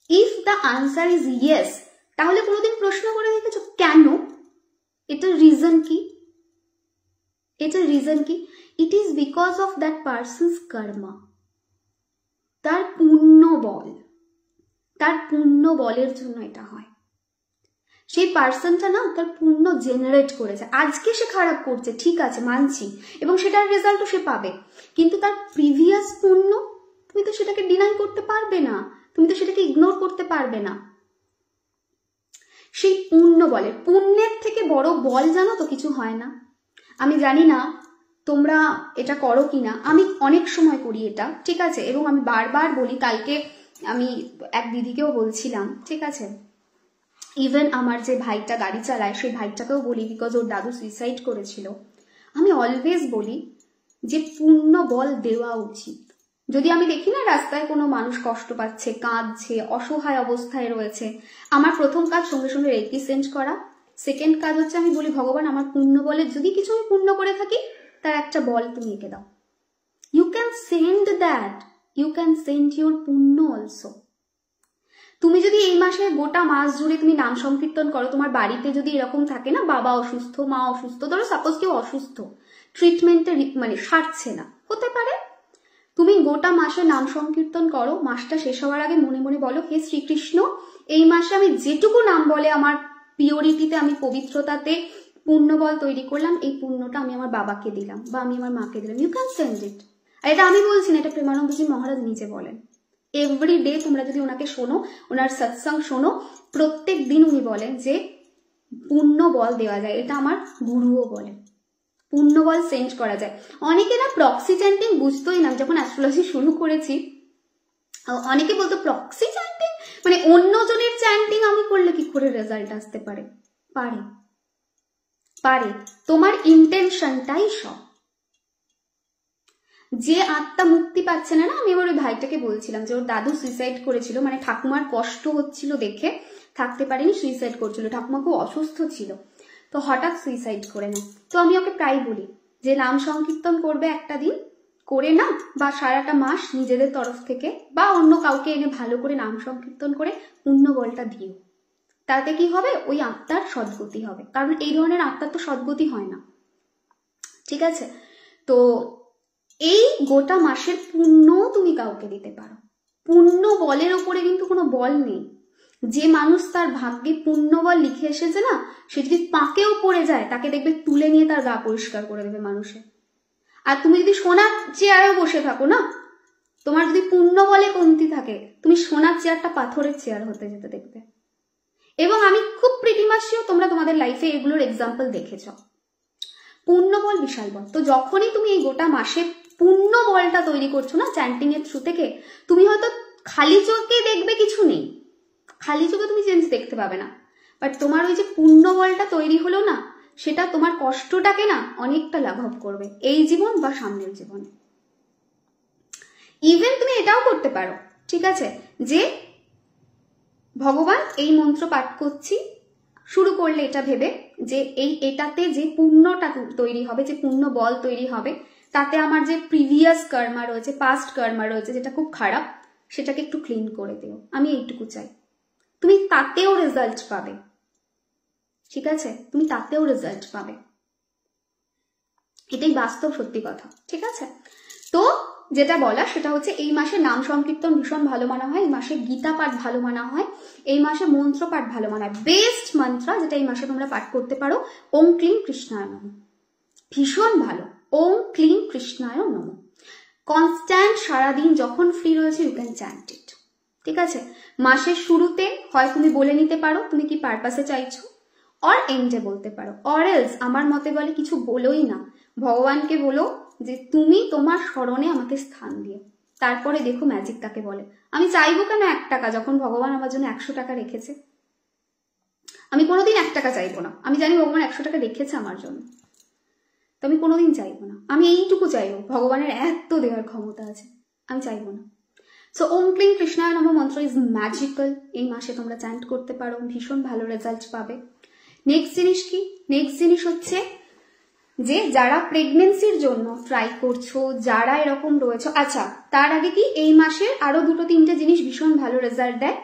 If the answer is yes, তাহলে কোনোদিন প্রশ্ন করে দেখেছো কেন? এটার রিজন কি? It is because of that person's karma, তার পুণ্য বলের জন্য এটা হয়। সেই পার্সনটা না তার পুণ্য জেনারেট করেছে, আজকে সে খারাপ করছে, ঠিক আছে মানছি, এবং সেটার রেজাল্টও সে পাবে, কিন্তু তার প্রিভিয়াস পুণ্য তুমি তো সেটাকে ডিনাই করতে পারবে না, তুমি তো সেটাকে ইগনোর করতে পারবে না। সেই পুণ্যের থেকে বড় বল জানো তো কিছু হয় না। আমি জানি না তোমরা এটা করো কিনা, আমি অনেক সময় করি এটা, ঠিক আছে? এবং আমি বারবার বলি, কালকে আমি এক দিদিকেও বলছিলাম, ঠিক আছে? ইভেন আমার যে ভাইটা গাড়ি চালায় সেই ভাইটাকেও বলি, বিকজ ওর দাদু সুইসাইড করেছিল। আমি অলওয়েজ বলি যে পুণ্য বল দেওয়া উচিত। যদি আমি দেখি না রাস্তায় কোনো মানুষ কষ্ট পাচ্ছে, কাঁদছে, অসহায় অবস্থায় রয়েছে, আমার প্রথম কাজ সঙ্গে সঙ্গে রেকি সেন্ড করা। সেকেন্ড কাজ হচ্ছে আমি বলি ভগবান আমার পুণ্য বলে যদি কিছু আমি পুণ্য করে থাকি তার একটা বল তুমি এঁকে দাও। You can send that, you can send your পুণ্য অলসো। তুমি যদি এই মাসে গোটা মাস জুড়ে তুমি নাম সংকীর্তন করো, তোমার বাড়িতে যদি এরকম থাকে না বাবা অসুস্থ, মা অসুস্থ, ধরো সাপোজ কেউ অসুস্থ, ট্রিটমেন্টে মানে সারছে না, হতে পারে, তুমি গোটা মাসে নাম সংকীর্তন করো, মাসটা শেষ হওয়ার আগে মনে মনে বলো হে শ্রীকৃষ্ণ এই মাসে আমি যেটুকু নাম বলে আমার পিওরিটিতে, আমি পবিত্রতাতে পুণ্যবল তৈরি করলাম, এই পুণ্যটা আমি আমার বাবাকে দিলাম বা আমি আমার মাকে দিলাম। You can send it. আর এটা আমি বলছি না, এটা প্রেমানন্দজি মহারাজ নিজে বলেন। এভরি ডে তোমরা যদি ওনাকে শোনো, ওনার সৎসঙ্গ শোনো, প্রত্যেক দিন উনি বলেন যে পুণ্য বল দেওয়া যায়, এটা আমার গুরুও বলেন, পুণ্য বল সেন্ড করা যায়। অনেকে না প্রক্সি চ্যান্টিং বুঝতোই না, যখন অ্যাস্ট্রোলজি শুরু করেছি অনেকে বলতো প্রক্সি চ্যান্টিং মানে অন্যজনের চ্যান্টিং আমি করলে কি করে রেজাল্ট আসতে পারে? পারে, পারে। তোমার ইন্টেনশনটাই সব। যে আত্মা মুক্তি পাচ্ছে না, আমি ওর ভাইটাকে বলছিলাম যে ওর দাদু সুইসাইড করেছিল, মানে ঠাকুমার কষ্ট হচ্ছিল দেখে থাকতে পারেনি, সুইসাইড করছিল। ঠাকুমা খুব অসুস্থ ছিল, তো হঠাৎ সুইসাইড করে না। তো আমি ওকে প্রায় বলি যে নাম সংকীর্তন করবে একটা দিন করে না, বা সারাটা মাস নিজেদের তরফ থেকে বা অন্য কাউকে এনে ভালো করে নাম সংকীর্তন করে পুণ্য বলটা দিও। তাতে কি হবে? ওই আত্মার সদ্গতি হবে, কারণ এই ধরনের আত্মার তো সদ্গতি হয় না। ঠিক আছে? তো এই গোটা মাসের পুণ্য তুমি কাউকে দিতে পারো। পুণ্য বলের ওপরে কিন্তু কোনো বল নেই। যে মানুষ তার ভাগ্যে পুণ্য বল লিখে এসেছে না, সে যদি পাকেও পড়ে যায় তাকে দেখবে তুলে নিয়ে তার গা পরিষ্কার করে দেবে মানুষের। আর তুমি যদি সোনার চেয়ারেও বসে থাকো না, তোমার যদি পুণ্য বলে কমতি থাকে, তুমি সোনার চেয়ারটা পাথরের চেয়ার হতে যেতে দেখবে। এবং আমি খুব প্রীতিমাসীও তোমরা তোমাদের লাইফে এগুলোর এক্সাম্পল দেখেছ। পুণ্য বল বিশাল বল। তো যখনই তুমি এই গোটা মাসে পুণ্য বলটা তৈরি করছো না চ্যান্টিং এর থ্রু থেকে, তুমি হয়তো খালি চোখে দেখবে কিছু নেই, খালি চোখে তুমি চেঞ্জ দেখতে পাবে না, বাট তোমার ওই যে পুণ্য বলটা তৈরি হলো না, সেটা তোমার কষ্টটাকে না অনেকটা লাঘব করবে এই জীবন বা সামনের জীবনে। ইভেন তুমি এটাও করতে পারো, ঠিক আছে, যে ভগবান এই মন্ত্র পাঠ করছি, শুরু করলে এটা ভেবে যে এটাতে যে পুণ্যটা তৈরি হবে, যে পুণ্য বল তৈরি হবে, তাতে আমার যে প্রিভিয়াস কর্মা রয়েছে, পাস্ট কর্মা রয়েছে, যেটা খুব খারাপ, সেটাকে একটু ক্লিন করে দিও। আমি এইটুকু চাই। তুমি তাতেও রেজাল্ট পাবে, ঠিক আছে? তুমি তাতেও রেজাল্ট পাবে, এটাই বাস্তব সত্যি কথা। ঠিক আছে? তো যেটা বলা সেটা হচ্ছে এই মাসে নাম সংকীর্তন ভীষণ ভালো মানা হয়, এই মাসে গীতা পাঠ ভালো মানা হয়, এই মাসে মন্ত্র পাঠ ভালো মানা হয়। বেস্ট মন্ত্র যেটা এই মাসে তোমরা পাঠ করতে পারো, ওম ক্লিং কৃষ্ণায় নমঃ। ভীষণ ভালো, ওম ক্লিং কৃষ্ণায় নমঃ। কনস্ট্যান্ট সারাদিন যখন ফ্রি রয়েছে ইউ ক্যান চ্যান্ট ইট। ঠিক আছে? মাসের শুরুতে হয় তুমি বলে নিতে পারো তুমি কি পারপাসে চাইছো, অর এন্ডে বলতে পারো, অর এলস আমার মতে বলে কিছু বলোই না, ভগবানকে বলো যে তুমি তোমার স্মরণে আমাকে স্থান দিও, তারপরে দেখো ম্যাজিক তাকে বলে। আমি চাইবো কেন 1 টাকা যখন ভগবান আমার জন্য 100 টাকা রেখেছে? আমি কোনোদিন 1 টাকা চাইবো না, আমি জানি ভগবান 100 টাকা রেখেছে আমার জন্য, তো আমি কোনোদিন চাইবো না। আমি এইটুকু চাইবো, ভগবানের এত দেওয়ার ক্ষমতা আছে, আমি চাইবো না। সো ওম ক্লিং কৃষ্ণায় নমঃ মন্ত্র ইজ ম্যাজিক্যাল, এই মাসে তোমরা চ্যান্ট করতে পারো, ভীষণ ভালো রেজাল্ট পাবে। নেক্সট জিনিস কি? নেক্সট জিনিস হচ্ছে যে যারা প্রেগনেন্সির জন্য ট্রাই করছো, যারা এরকম রয়েছে, আচ্ছা তার আগে কি এই মাসে আরো 2-3টে জিনিস ভীষণ ভালো রেজাল্ট দেয়।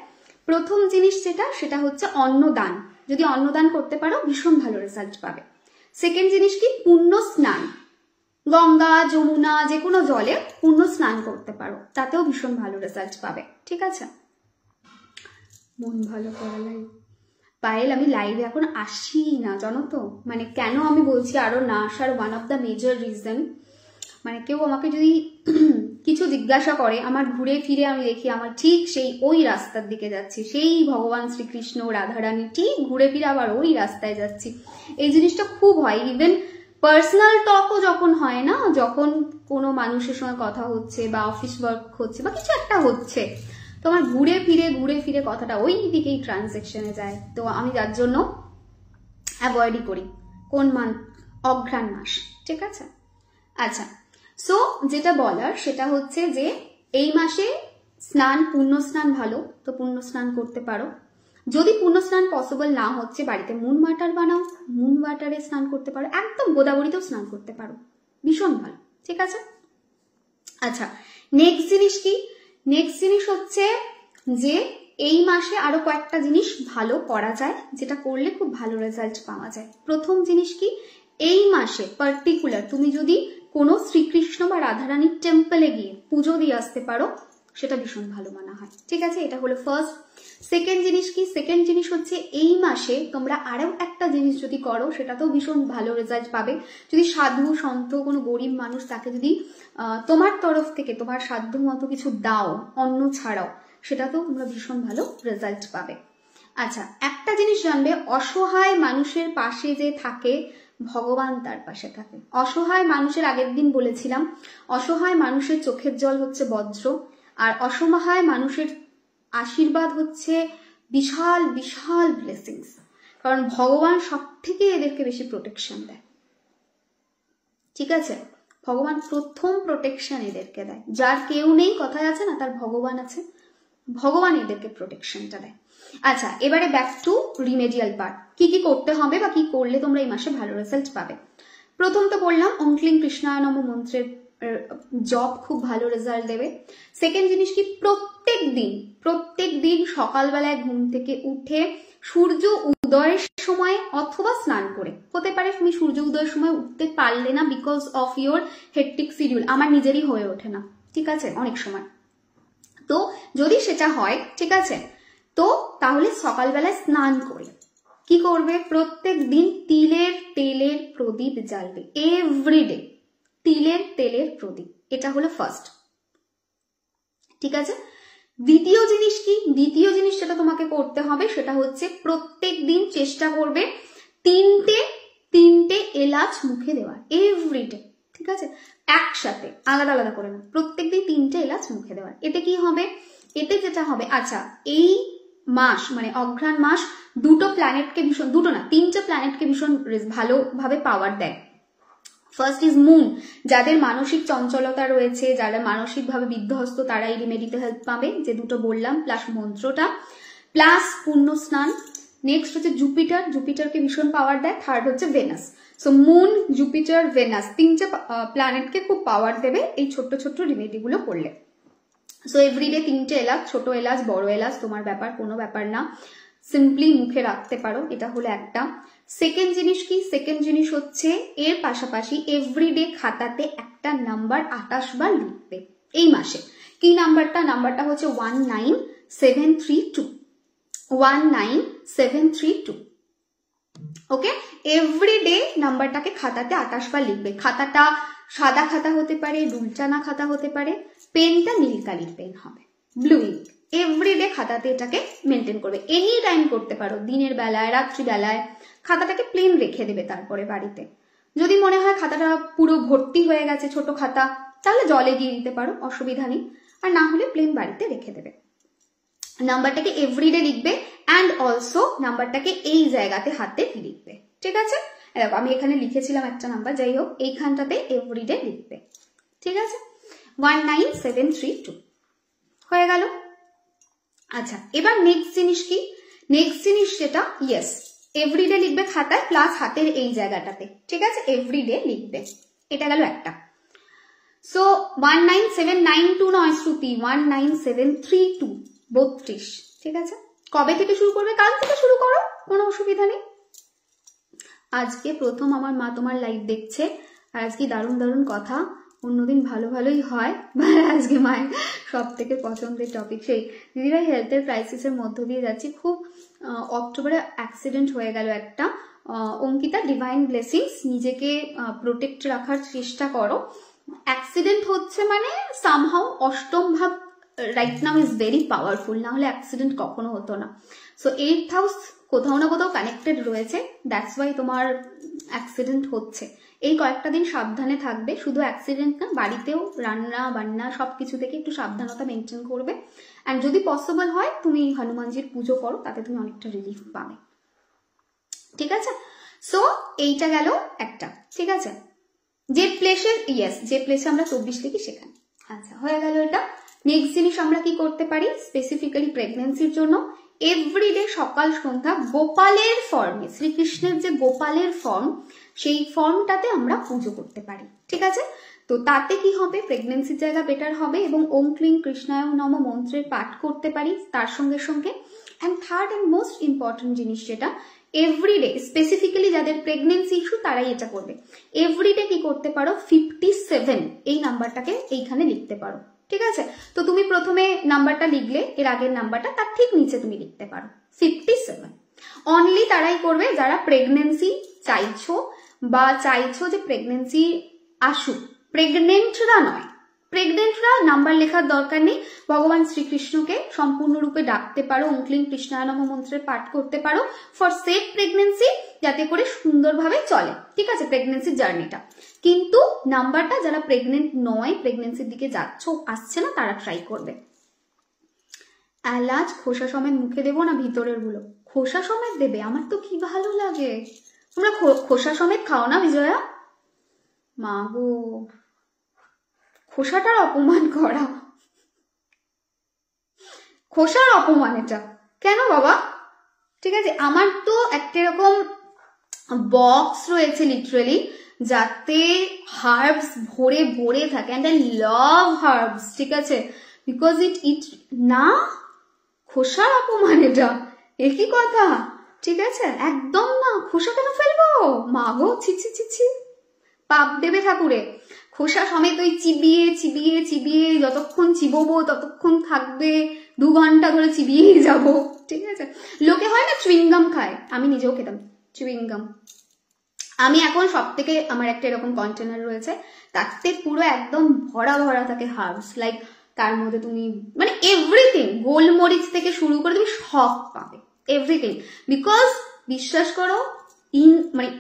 প্রথম জিনিস যেটা, সেটা হচ্ছে অন্নদান। যদি অন্নদান করতে পারো ভীষণ ভালো রেজাল্ট পাবে। সেকেন্ড জিনিস কি? পুণ্য স্নান, গঙ্গা যমুনা যে কোনো জলে পুণ্য স্নান করতে পারো, তাতেও ভীষণ ভালো রেজাল্ট পাবে। ঠিক আছে? মন ভালো করা লাইভ পায়েল, আমি লাইভে এখন আসি না জানো তো, মানে কেন আমি বলছি আরো না আসার one of the major reason, মানে কেউ আমাকে যদি কিছু জিজ্ঞাসা করে, আমার ঘুরে ফিরে আমি দেখি আমার ঠিক সেই ওই রাস্তার দিকে যাচ্ছি, সেই ভগবান শ্রীকৃষ্ণ রাধারানী ঠিক ঘুরে ফিরে আবার ওই রাস্তায় যাচ্ছি। এই জিনিসটা খুব হয়, ইভেন পার্সোনাল টকও যখন হয় না, যখন কোনো মানুষের সঙ্গে কথা হচ্ছে বা অফিস ওয়ার্ক হচ্ছে বা কিছু একটা হচ্ছে, তোমার ঘুরে ফিরে কথাটা ওই দিকেই ট্রানজেকশনে যায়। তো আমি যার জন্য অ্যাভয়েডই করি কোন মান্থ, অঘ্রাণ মাস। ঠিক আছে? আচ্ছা, সো যেটা বলার সেটা হচ্ছে যে এই মাসে স্নান, পুণ্য স্নান ভালো, তো পুণ্য স্নান করতে পারো। যদি পুণ্য স্নান পসিবল না হচ্ছে, বাড়িতে মুন ওয়াটার বানাও, মুন ওয়াটারে স্নান করতে পারো, একদম গোদাবরীতেও স্নান করতে পারো, ভীষণ ভালো। ঠিক আছে? আচ্ছা, নেক্সট জিনিস কি? নেক্সট জিনিস হচ্ছে যে এই মাসে আরো কয়েকটা জিনিস ভালো করা যায়, যেটা করলে খুব ভালো রেজাল্ট পাওয়া যায়। প্রথম জিনিস কি? এই মাসে পার্টিকুলার তুমি যদি কোনো শ্রীকৃষ্ণ বা রাধারানীর টেম্পলে গিয়ে পুজো দিয়ে আসতে পারো, সেটা ভীষণ ভালো মানা হয়। ঠিক আছে? এটা হলো ফার্স্ট। সেকেন্ড জিনিস কি? সেকেন্ড জিনিস হচ্ছে এই মাসে তোমরা আরো একটা জিনিস যদি করো, সেটাতেও ভীষণ ভালো রেজাল্ট পাবে। যদি সাধু সন্ত কোনো গরিব মানুষ তাকে যদি তোমার তরফ থেকে তোমার সাধ্য মতো কিছু দাও অন্ন ছাড়াও, সেটাতেও তোমরা ভীষণ ভালো রেজাল্ট পাবে। আচ্ছা, একটা জিনিস জানবে, অসহায় মানুষের পাশে যে থাকে ভগবান তার পাশে থাকে। অসহায় মানুষের, আগের দিন বলেছিলাম, অসহায় মানুষের চোখের জল হচ্ছে বজ্র, আর অসহায় মানুষের আশীর্বাদ হচ্ছে বিশাল বিশাল ব্লেসিংস, কারণ ভগবান সব থেকে এদেরকে বেশি প্রোটেকশন দেয়। ঠিক আছে, ভগবান প্রথম প্রোটেকশন এদেরকে দেয়। যার কেউ নেই, কথায় আছে না তার ভগবান আছে, ভগবান এদেরকে প্রোটেকশনটা দেয়। আচ্ছা, এবারে ব্যাক টু রিমেডিয়াল পার্ট। কি কি করতে হবে বা কি করলে তোমরা এই মাসে ভালো রেজাল্ট পাবে। প্রথম তো বললাম ওম ক্লিং কৃষ্ণায় নমঃ মন্ত্রের জব খুব ভালো রেজাল্ট দেবে। সেকেন্ড জিনিস কি, প্রত্যেক দিন সকালবেলায় ঘুম থেকে উঠে সূর্য উদয়ের সময় অথবা স্নান করে, হতে পারে তুমি সূর্য উদয়ের সময় উঠতে পারলে না because of your hectic schedule, আমার নিজেরই হয়ে ওঠে না, ঠিক আছে, অনেক সময়। তো যদি সেটা হয়, ঠিক আছে, তো তাহলে সকালবেলায় স্নান করে কি করবে, প্রত্যেক দিন তিলের তেলের প্রদীপ জ্বালবে, এভরিডে তিলের তেলের প্রদীপ। এটা হলো ফার্স্ট, ঠিক আছে। দ্বিতীয় জিনিস কি, দ্বিতীয় জিনিস যেটা তোমাকে করতে হবে সেটা হচ্ছে প্রত্যেক দিন চেষ্টা করবে তিনটে এলাচ মুখে দেওয়ার, এভরিডে, ঠিক আছে, একসাথে, আলাদা আলাদা করে না, প্রত্যেকদিন 3টে এলাচ মুখে দেওয়ার। এতে কি হবে, এতে যেটা হবে, আচ্ছা এই মাস মানে অঘ্রাণ মাস দুটো প্ল্যানেটকে ভীষণ, দুটো না 3টে প্ল্যানেটকে ভীষণ ভালোভাবে পাওয়ার দেয়। ফার্স্ট ইজ মুন, যাদের মানসিক চঞ্চলতা রয়েছে, যারা মানসিকভাবে বিধ্বস্ত, তারা এই রেমেডিতে হেল্প পাবে, যে দুটো বললাম, প্লাস মন্ত্রটা, প্লাস পুণ্য স্নান। নেক্সট হচ্ছে জুপিটার, জুপিটারকে ভীষণ পাওয়ার দেয়। থার্ড হচ্ছে Venus. So moon, Jupiter, Venus 3টে প্ল্যানেটকে খুব পাওয়ার দেবে এই ছোট্ট ছোট্ট রেমেডিগুলো করলে। সো এভরিডে 3টে এলাচ, ছোট এলাচ বড় এলাচ তোমার ব্যাপার, কোনো ব্যাপার না, সিম্পলি মুখে রাখতে পারো, এটা হলো একটা। সেকেন্ড জিনিস কি, সেকেন্ড জিনিস হচ্ছে এর পাশাপাশি এভরিডে খাতাতে একটা নাম্বার 28 বার লিখবে এই মাসে। কি নাম্বারটা, নাম্বারটা হচ্ছে 19732, 19732। ওকে, এভরিডে নাম্বারটাকে খাতাতে 28 বার লিখবে। খাতাটা সাদা খাতা হতে পারে, রুলটানা খাতা হতে পারে, পেনটা নীল কালির পেন হবে, ব্লু ইঙ্ক। এভরিডে খাতাতে এটাকে মেনটেন করবে, এনি টাইম করতে পারো, দিনের বেলায়, রাত্রিবেলায়। খাতাটাকে প্লেন রেখে দেবে তারপরে বাড়িতে। যদি মনে হয় খাতাটা পুরো ভর্তি হয়ে গেছে ছোট খাতা, তাহলে জলে দিয়ে দিতে পারো, অসুবিধা নেই, আর না হলে প্লেন বাড়িতে রেখে দেবে। নাম্বারটাকে এভরিডে লিখবে, অ্যান্ড অলসো নাম্বারটাকে এই জায়গাতে হাতে লিখবে, ঠিক আছে। দেখো আমি এখানে লিখেছিলাম একটা নাম্বার, যাই হোক এইখানটাতে এভরিডে লিখবে, ঠিক আছে, 19732 হয়ে গেল। আচ্ছা, এবার নেক্সট জিনিস কি, নেক্সট জিনিস যেটা, ইয়েস এভরিডে লিখবে খাতায়, প্লাস হাতের এই জায়গাটাতে, ঠিক আছে, এভরিডে লিখবে। এটা গেল একটা। সো 19792 নয় শ্রুতি, 19732, 32, ঠিক আছে। কবে থেকে শুরু করবে, কাল থেকে শুরু করো, কোনো অসুবিধা নেই। আজকে প্রথম আমার মা তোমার লাইভ দেখছে, আর আজকে দারুণ দারুণ কথা, অন্যদিন ভালো ভালোই হয়, আজকে মায়ের সব থেকে পছন্দের টপিক সেই দিদিরা হেলথের ক্রাইসিসের মধ্য দিয়ে যাচ্ছি। খুব অক্টোবরে অ্যাক্সিডেন্ট হয়ে গেল একটা, অঙ্কিতা ডিভাইন ব্লেসিংস, নিজেকে প্রোটেক্ট রাখার চেষ্টা করো। অ্যাক্সিডেন্ট হচ্ছে মানে সামহাউ অষ্টম ভাব right now is very powerful, না হলে অ্যাক্সিডেন্ট কখনো হতো না। সো 8th হাউস কোথাও না কোথাও কানেক্টেড রয়েছে, দ্যাটস ওয়াই তোমার অ্যাক্সিডেন্ট হচ্ছে। এই কয়েকটা দিন সাবধানে থাকবে, শুধু অ্যাক্সিডেন্ট না, বাড়িতেও রান্না বান্না সবকিছু থেকে একটু সাবধানতা মেনটেন করবে। অ্যান্ড যদি পসিবল হয় তুমি হনুমানজির পুজো করো, তাতে তুমি অনেকটা রিলিফ পাবে, ঠিক আছে। সো এইটা গেল একটা, ঠিক আছে। যে প্লেসে, ইয়েস যে প্লেসে আমরা 24 লিখি সেখানে, আচ্ছা হয়ে গেল এটা। নেক্সট জিনিস আমরা কি করতে পারি, স্পেসিফিক্যালি প্রেগনেন্সির জন্য এভরিডে সকাল সন্ধ্যা গোপালের ফর্মে, শ্রীকৃষ্ণের যে গোপালের ফর্ম, সেই ফর্মটাতে আমরা পুজো করতে পারি, ঠিক আছে। তো তাতে কি হবে, প্রেগনেন্সির জায়গা বেটার হবে, এবং ওম ক্লিং কৃষ্ণায় নমঃ মন্ত্রের পাঠ করতে পারি তার সঙ্গে সঙ্গে। And third and most important জিনিস যেটা, এভরিডে স্পেসিফিক্যালি যাদের প্রেগনেন্সি ইস্যু তারাই এটা করবে, এভরিডে কি করতে পারো, 57 এই নাম্বারটাকে এইখানে লিখতে পারো, ঠিক আছে। তো তুমি প্রথমে নাম্বারটা লিখলে, এর আগের নাম্বারটা তার ঠিক নিচে তুমি লিখতে পারো 57। অনলি তারাই করবে যারা প্রেগনেন্সি চাইছো, বা চাইছো যে প্রেগনেন্সি আসুক, প্রেগনেন্টরা নয়, প্রেগনেন্টরা নাম্বার লেখার দরকার নেই, ভগবান শ্রীকৃষ্ণকে সম্পূর্ণরূপে ডাকতে পারো, ওম ক্লিং কৃষ্ণায় নমঃ মন্ত্রের পাঠ করতে পারো ফর সেফ প্রেগনেন্সি, যাতে করে সুন্দরভাবে চলে, ঠিক আছে, প্রেগনেন্সির জার্নিটা। কিন্তু নাম্বারটা যারা প্রেগনেন্ট নয়, প্রেগনেন্সির দিকে যাচ্ছ, আসছে না, তারা ট্রাই করবে। এলাচ খোসা সমেত মুখে দেবো না ভিতরের গুলো? খোসা সমেত দেবে, আমার তো কি ভালো লাগে। তোমরা খোসা সমেত খাও না বিজয়া? মা গো, খোসাটার অপমান করা, খোসার অপমান এটা কেন বাবা? ঠিক আছে, আমার তো একটা এরকম বক্স রয়েছে লিটারালি, যাতে হার্বস ভরে ভরে থাকে, অ্যান্ড আই লাভ হার্বস, ঠিক আছে, বিকজ ইট না, খোসার অপমান এটা, একই কথা, ঠিক আছে, একদম না। খোসা কেন ফেলবো? মা গো, ছি ছি ছি ছি, পাপ দেবে ঠাকুরে। খোসা সমেত ওই চিবিয়ে চিবিয়ে চিবিয়ে যতক্ষণ চিবোবো ততক্ষণ থাকবে, 2 ঘন্টা ধরে চিবিয়েই যাবো, ঠিক আছে। লোকে হয় না চুইংগাম খায়, আমি নিজেও খেতাম চুইংগাম। আমি এখন সব থেকে, আমার একটা এরকম কন্টেনার রয়েছে, তাতে পুরো একদম ভরা ভরা থাকে হার্বস, লাইক তার মধ্যে তুমি মানে এভরিথিং, গোলমরিচ থেকে শুরু করে তুমি সব পাবে, এভরিথিং। বিকজ বিশ্বাস করো, মানে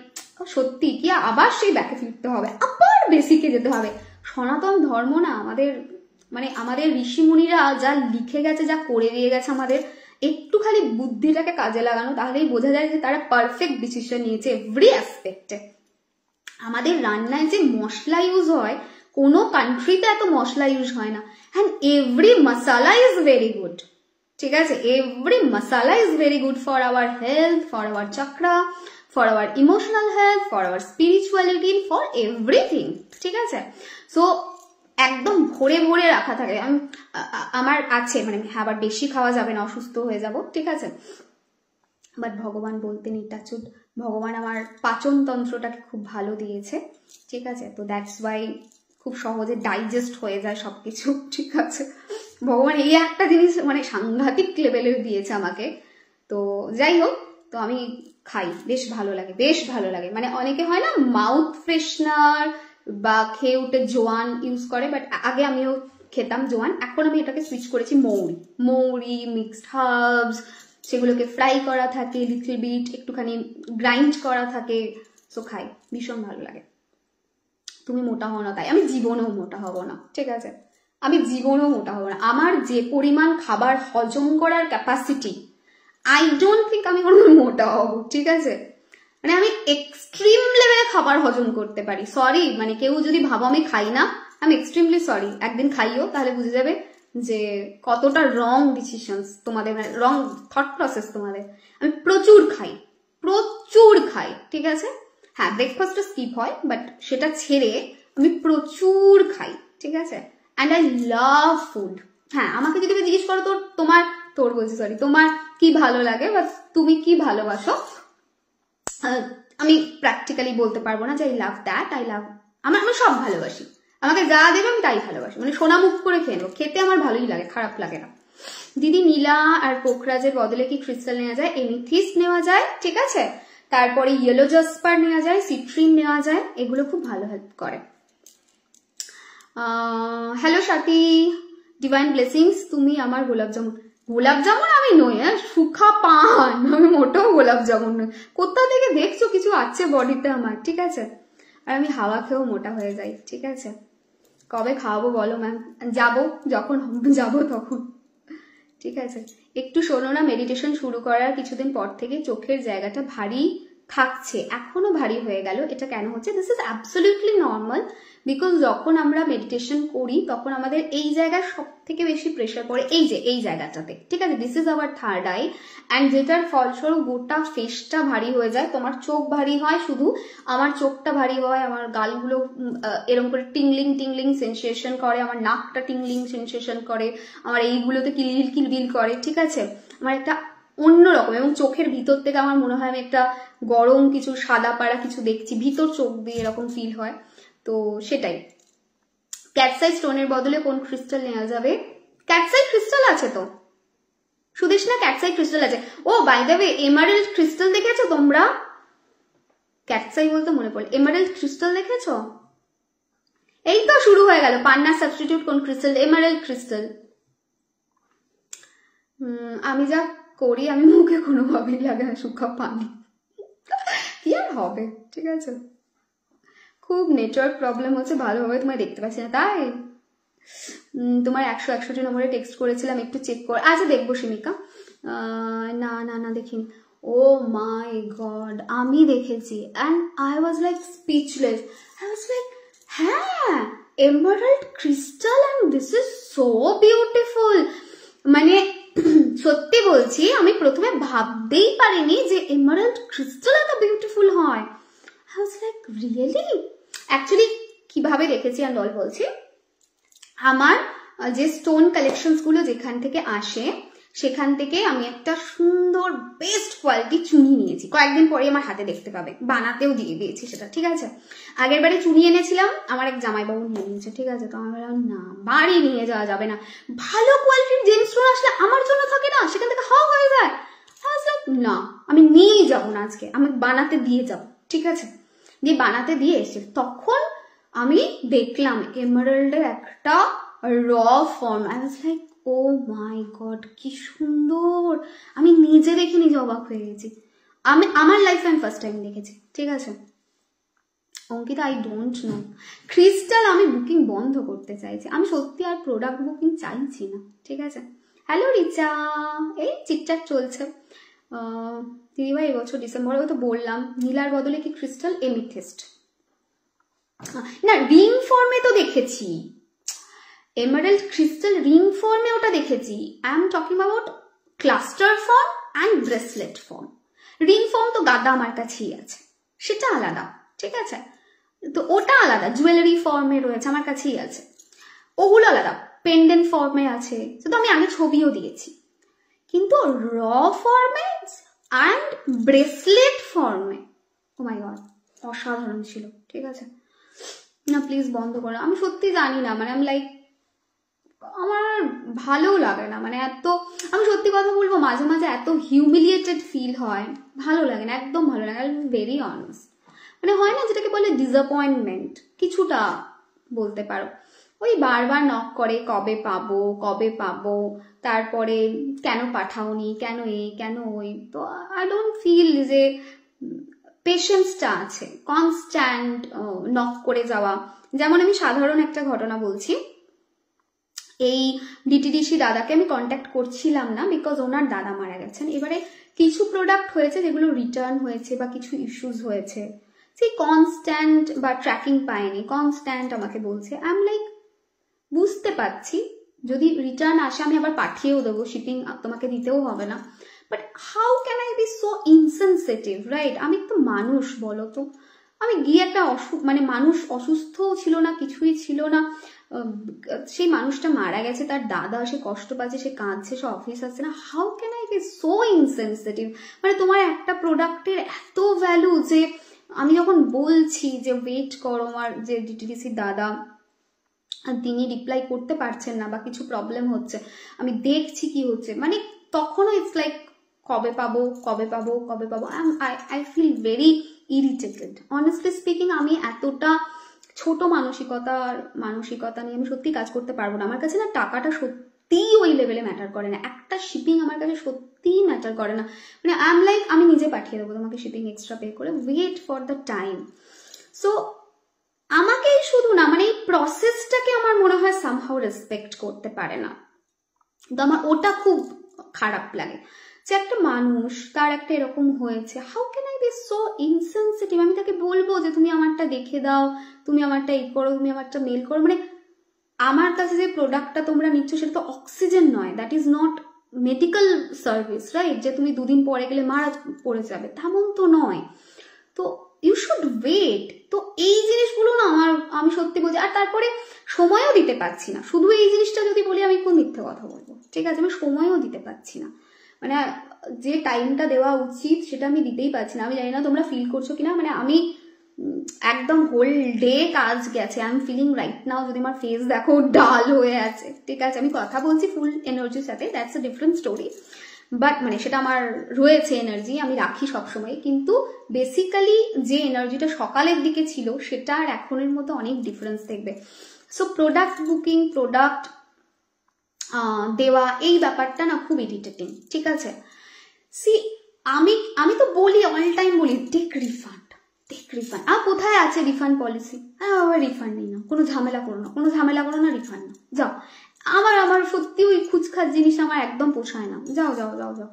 সত্যি কি আবার সেই ব্যাকে ফিরতে হবে, আবার বেসিকে যেতে হবে। সনাতন ধর্ম না আমাদের, মানে আমাদের ঋষিমুনিরা যা লিখে গেছে, যা করে দিয়ে গেছে আমাদের, একটু খালি বুদ্ধিটাকে কাজে লাগানো, তাহলেই বোঝা যায় যে তারা পারফেক্ট ডিসিশন নিয়েছে এভরি অ্যাসপেক্টে। আমাদের রান্নায় যে মশলা ইউজ হয়, কোনো কান্ট্রিতে এত মশলা ইউজ হয় না, and every masala is very good, ঠিক আছে, every masala is very good for our health, for our chakra, for our emotional health, for our spirituality, for everything, ঠিক আছে। সো একদম ভরে ভরে রাখা থাকে। আমার আছে, মানে আবার বেশি খাওয়া যাবে না, অসুস্থ হয়ে যাব, ঠিক আছে, বাট ভগবান বলতে নিটাচুট, ভগবান আমার পাচন তন্ত্রটাকে খুব ভালো দিয়েছে, ঠিক আছে, তো দ্যাটস ওয়াই খুব সহজে ডাইজেস্ট হয়ে যায় সবকিছু, ঠিক আছে। ভগবান এই একটা জিনিস মানে সাংঘাতিক লেভেলের দিয়েছে আমাকে। তো যাই হোক, তো আমি খাই, বেশ ভালো লাগে, বেশ ভালো লাগে। মানে অনেকে হয় না মাউথ ফ্রেশনার বা খেয়ে উঠে জোয়ান ইউজ করে, বাট আগে আমিও খেতাম জোয়ান, এখন আমি এটাকে সুইচ করেছি মৌরি মিক্সড হার্বস, সেগুলোকে ফ্রাই করা থাকে, লিটল বিট একটুখানি গ্রাইন্ড করা থাকে, সো খাই, ভীষণ ভালো লাগে। তুমি মোটা হও না তাই, আমি জীবনেও মোটা হব না, ঠিক আছে, আমি জীবনেও মোটা হব না। আমার যে পরিমাণ খাবার হজম করার ক্যাপাসিটি, আই ডোন্ট থিঙ্ক আমি কোনো মোটা হব, ঠিক আছে, মানে আমি এক্সট্রিম লেভেলে খাবার হজম করতে পারি। সরি, মানে কেউ যদি ভাবো আমি খাই না, আমি এক্সট্রিমলি সরি, একদিন খাইও, তাহলে বুঝে যাবে যে কতটা রং ডিসিশনস তোমাদের, মানে রং থট প্রসেস তোমাদের। আমি প্রচুর খাই, ঠিক আছে, হ্যাঁ ব্রেকফাস্টটা স্কিপ হয়, বাট সেটা ছেড়ে আমি প্রচুর খাই, ঠিক আছে, অ্যান্ড আই লাভ ফুড। হ্যাঁ, আমাকে যদি জিজ্ঞেস করো তোর বলছি সরি, তোমার কি ভালো লাগে বা তুমি কি ভালোবাসো, আমি প্র্যাকটিক্যালি বলতে পারবো না যে আই লাভ দ্যাট, আমি সব ভালোবাসি, আমাকে যা দেবে আমি তাই ভালোবাসি, মানে সোনা মুখ করে খেয়ে নেবো, খেতে আমার ভালোই লাগে, খারাপ লাগে না। দিদি, নীলা আর পোখরাজের বদলে কি ক্রিস্টাল নেওয়া যায়? এমিথিস্ট নেওয়া যায়, ঠিক আছে, তারপরে ইয়েলো জাসপার নেওয়া যায়, সিট্রিন নেওয়া যায়, এগুলো খুব ভালো হেল্প করে। হ্যালো সাথী, ডিভাইন ব্লেসিংস, তুমি আমার গোলাপ জামুন আমি নই, হ্যাঁ, সুখা পান, আমি মোটেও গোলাপ জামুন নই। কোথা থেকে দেখছো কিছু আছে বডিতে আমার, ঠিক আছে, আর আমি হাওয়া খেয়েও মোটা হয়ে যাই, ঠিক আছে। কবে খাওয়াবো বলো ম্যাম? যখন যাবো তখন, ঠিক আছে। একটু শোনো না, মেডিটেশন শুরু করার কিছুদিন পর থেকে চোখের জায়গাটা ভারী থাকছে, এখনো ভারী হয়ে গেল, এটা কেন হচ্ছে? This is absolutely normal, because যখন আমরা মেডিটেশন করি তখন আমাদের এই জায়গায় সব থেকে বেশি প্রেশার পড়ে, এই জায়গাটাতে, ঠিক আছে, this is our third eye, and যেটার ফলস্বরূপ গোটা ফেসটা ভারী হয়ে যায়। তোমার চোখ ভারী হয় শুধু, আমার চোখটা ভারী হয়, আমার গালগুলো এরকম করে টিংলিং সেন্সেশন করে, আমার নাকটা টিংলিং সেন্সেশন করে, আমার এইগুলোতে কিলবিল করে, ঠিক আছে, আমার একটা অন্যরকম, এবং চোখের ভিতর থেকে আমার মনে হয় আমি একটা গরম কিছু সাদা পাড়া কিছু দেখছি, ভিতর চোখ দিয়ে এরকম ফিল হয়। তো সেটাই। ক্যাটসাই স্টোনের বদলে কোন ক্রিস্টাল নেওয়া যাবে? ক্যাটসাই ক্রিস্টাল আছে তো সুদেশনা, ক্যাটসাই ক্রিস্টাল আছে। Oh by the way, emerald crystal দেখেছো তোমরা? ক্যাটসাই বলতে মনে পড়ল, এমারেল্ড ক্রিস্টাল দেখেছো? এই তো শুরু হয়ে গেল, পান্না সাবস্টিটিউট কোন ক্রিস্টাল? Emerald crystal. আমি যা করি, আমি মুখে কোনোভাবেই লাগে না শুকা পানি, কি আর হবে, ঠিক আছে। খুব নেটওয়ার্ক প্রবলেম হচ্ছে, ভালোভাবে তোমায় দেখতে পাচ্ছি না, তাই তোমার 100-100টি নম্বরে টেক্সট করেছিলাম, একটু চেক কর। আচ্ছা দেখবো শিমিকা। না না না দেখিনি। ও মাই গড, আমি দেখেছি and I was like speechless. I was like হ্যাঁ, emerald crystal and this is so beautiful. মানে সত্যি বলছি, আমি প্রথমে ভাবতেই পারিনি যে এমারাল্ড ক্রিস্টাল এত বিউটিফুল হয়। I was like really? Actually কিভাবে দেখেছি অ্যান্ড অল বলছি। আমার যে স্টোন কালেকশনস গুলো যেখান থেকে আসে সেখান থেকে আমি একটা সুন্দর বেস্ট কোয়ালিটি চুনি নিয়েছি। কয়েকদিন পরে আমার হাতে দেখতে পাবে, বানাতেও দিয়ে দিয়েছি সেটা, ঠিক আছে। আগের বারে চুনি এনেছিলাম, আমার এক জামাইবাবু নিয়ে নিয়েছে, ঠিক আছে। তো আমি বললাম না, বাড়ি নিয়ে যাওয়া যাবে না, ভালো কোয়ালিটির জেমস্টোন আসলে আমার জন্য থাকে না, সেখান থেকে হাওয়া হয়ে যায়। না, আমি নিয়েই যাবো না আজকে, আমি বানাতে দিয়ে যাব, ঠিক আছে। দিয়ে বানাতে দিয়ে এসে তখন আমি দেখলাম এমারাল্ডের একটা raw form. I was like oh my God, কি সুন্দর! আমি নিজে দেখে নিজে অবাক হয়ে গেছি। আমি আমার লাইফে আমি ফার্স্ট টাইম দেখেছি, ঠিক আছে। Ankita, I don't no crystal, আমি বুকিং বন্ধ করতে চাইছি, আমি সত্যি আর প্রোডাক্ট বুকিং চাইছি না, ঠিক আছে। হ্যালো রিচা, এই ঠিকঠাক চলছে। দিদিভাই এবছর ডিসেম্বরে তো বললাম নীলার বদলে কি ক্রিস্টাল এমিথিস্ট না, রিং ফর্মে তো দেখেছি, এমারাল্ড ক্রিস্টাল রিং ফর্মে ওটা দেখেছি। I am talking about cluster form and bracelet form. Ring form তো গাদা আমার কাছেই আছে, সেটা আলাদা, ঠিক আছে। তো ওটা আলাদা, জুয়েলারি ফর্মে রয়েছে, আমার কাছেই আছে, ওগুলো আলাদা। পেন্ডেন্ট ফর্মে আছে, তো আমি আগে ছবিও দিয়েছি। কিন্তু র ফর্মে অ্যান্ড ব্রেসলেট ফর্মে, ও মাই গড, অসাধারণ ছিল, ঠিক আছে। না প্লিজ বন্ধ করো, আমি সত্যি জানি না, মানে আমি লাইক আমার ভালো লাগে না, মানে এত, আমি সত্যি কথা বলবো মাঝে মাঝে এত হিউমিলিয়েটেড ফিল হয়, ভালো লাগে না, একদম ভালো লাগে না, ভেরি অনেস্ট। মানে হয় না যেটাকে বলে ডিসঅ্যাপয়েন্টমেন্ট, কিছুটা বলতে পারো। ওই বারবার নক করে কবে পাবো কবে পাবো, তারপরে কেন পাঠাওনি, কেন এই কেন ওই। তো আই ডোন্ট ফিল যে পেশেন্সটা আছে কনস্ট্যান্ট নক করে যাওয়া। যেমন আমি সাধারণ একটা ঘটনা বলছি, এই ডিটিডিসি দাদাকে আমি কন্ট্যাক্ট করছিলাম না, বিকজ ওনার দাদা মারা গেছেন। এবারে কিছু প্রোডাক্ট হয়েছে যেগুলো রিটার্ন হয়েছে বা কিছু ইস্যুস হয়েছে, সেই কনস্ট্যান্ট বা ট্র্যাকিং পায়নি, কনস্ট্যান্ট আমাকে বলছে। আই এম লাইক বুঝতে পারছি, যদি রিটার্ন আসে আমি আবার পাঠিয়েও দেবো, শিপিং তোমাকে দিতেও হবে না, but how can I be so insensitive, right? আমি তো মানুষ, বলো তো। আমি গিয়ে একটা মানে মানুষ অসুস্থও ছিল না, কিছুই ছিল না, সেই মানুষটা মারা গেছে, তার দাদা, সে কষ্ট পাচ্ছে, সে কাঁদছে, সে অফিস আসছে না, how can I be so insensitive? মানে তোমার একটা প্রোডাক্টের এত ভ্যালু যে আমি যখন বলছি যে ওয়েট করো, আমার যে ডিটিডিসির দাদা তিনি রিপ্লাই করতে পারছেন না বা কিছু প্রবলেম হচ্ছে, আমি দেখছি কি হচ্ছে, মানে তখনও ইটস লাইক কবে পাবো কবে পাবো কবে পাবো। I feel very irritated, honestly speaking. আমি এতটা ছোট মানসিকতা নিয়ে আমি সত্যি কাজ করতে পারবো না। আমার কাছে না টাকাটা সত্যি ওই লেভেলে ম্যাটার করে না, একটা শিপিং আমার কাছে সত্যিই ম্যাটার করে না। মানে আই এম লাইক আমি নিজে পাঠিয়ে দেবো তোমাকে শিপিং এক্সট্রা পে করে, wait for the time. So আমাকেই শুধু না, মানে এই প্রসেসটাকে আমার মনে হয় সামহাউ রেসপেক্ট করতে পারে না। তো আমার ওটা খুব খারাপ লাগে যে একটা মানুষ, তার একটা এরকম হয়েছে, how can I be so insensitive? আমি তাকে বলবো যে তুমি আমারটা দেখে দাও, তুমি আমারটা এই করো, তুমি আমারটা মেল করো। মানে আমার কাছে যে প্রোডাক্টটা তোমরা নিচ্ছ সেটা তো অক্সিজেন নয়, that is not medical service, right? যে তুমি দুদিন পরে গেলে মারা পড়ে যাবে, তেমন তো নয়। তো ইউ শুড ওয়েট। তো এই জিনিসগুলো না আমি সত্যি বলছি। আর তারপরে সময়ও দিতে পারছি না, শুধু এই জিনিসটা যদি বলি আমি কোন মিথ্যে কথা বলবো, ঠিক আছে? আমি সময়ও দিতে পারছি না, মানে যে টাইমটা দেওয়া উচিত সেটা আমি দিতেই পারছি না। আমি জানি না তোমরা ফিল করছো কিনা, মানে আমি একদম হোল ডে কাজ গেছে, I am feeling right now, যদি আমার ফেস দেখো ডাল হয়ে আছে, ঠিক আছে? আমি কথা বলছি ফুল এনার্জির সাথে, that's a different story, but মানে সেটা আমার রয়েছে এনার্জি, আমি রাখি সবসময়, কিন্তু বেসিক্যালি যে এনার্জিটা সকালের দিকে ছিল সেটা আর এখনের মধ্যে অনেক ডিফারেন্স দেখবে। সো প্রোডাক্ট বুকিং, প্রোডাক্ট দেওয়া, এই ব্যাপারটা না খুব ইরিটেটিং, ঠিক আছে? সি আমি তো বলি, অল টাইম বলি টেক রিফান্ড, টেক রিফান্ড। কোথায় আছে রিফান্ড পলিসি? আবার রিফান্ড নেই না, কোনো ঝামেলা করো না, কোনো ঝামেলা করো না, রিফান্ড না, যাও। আমার সত্যি ওই খুচখাচ জিনিস আমার একদম পোষায় না, যাও যাও যাও যাও।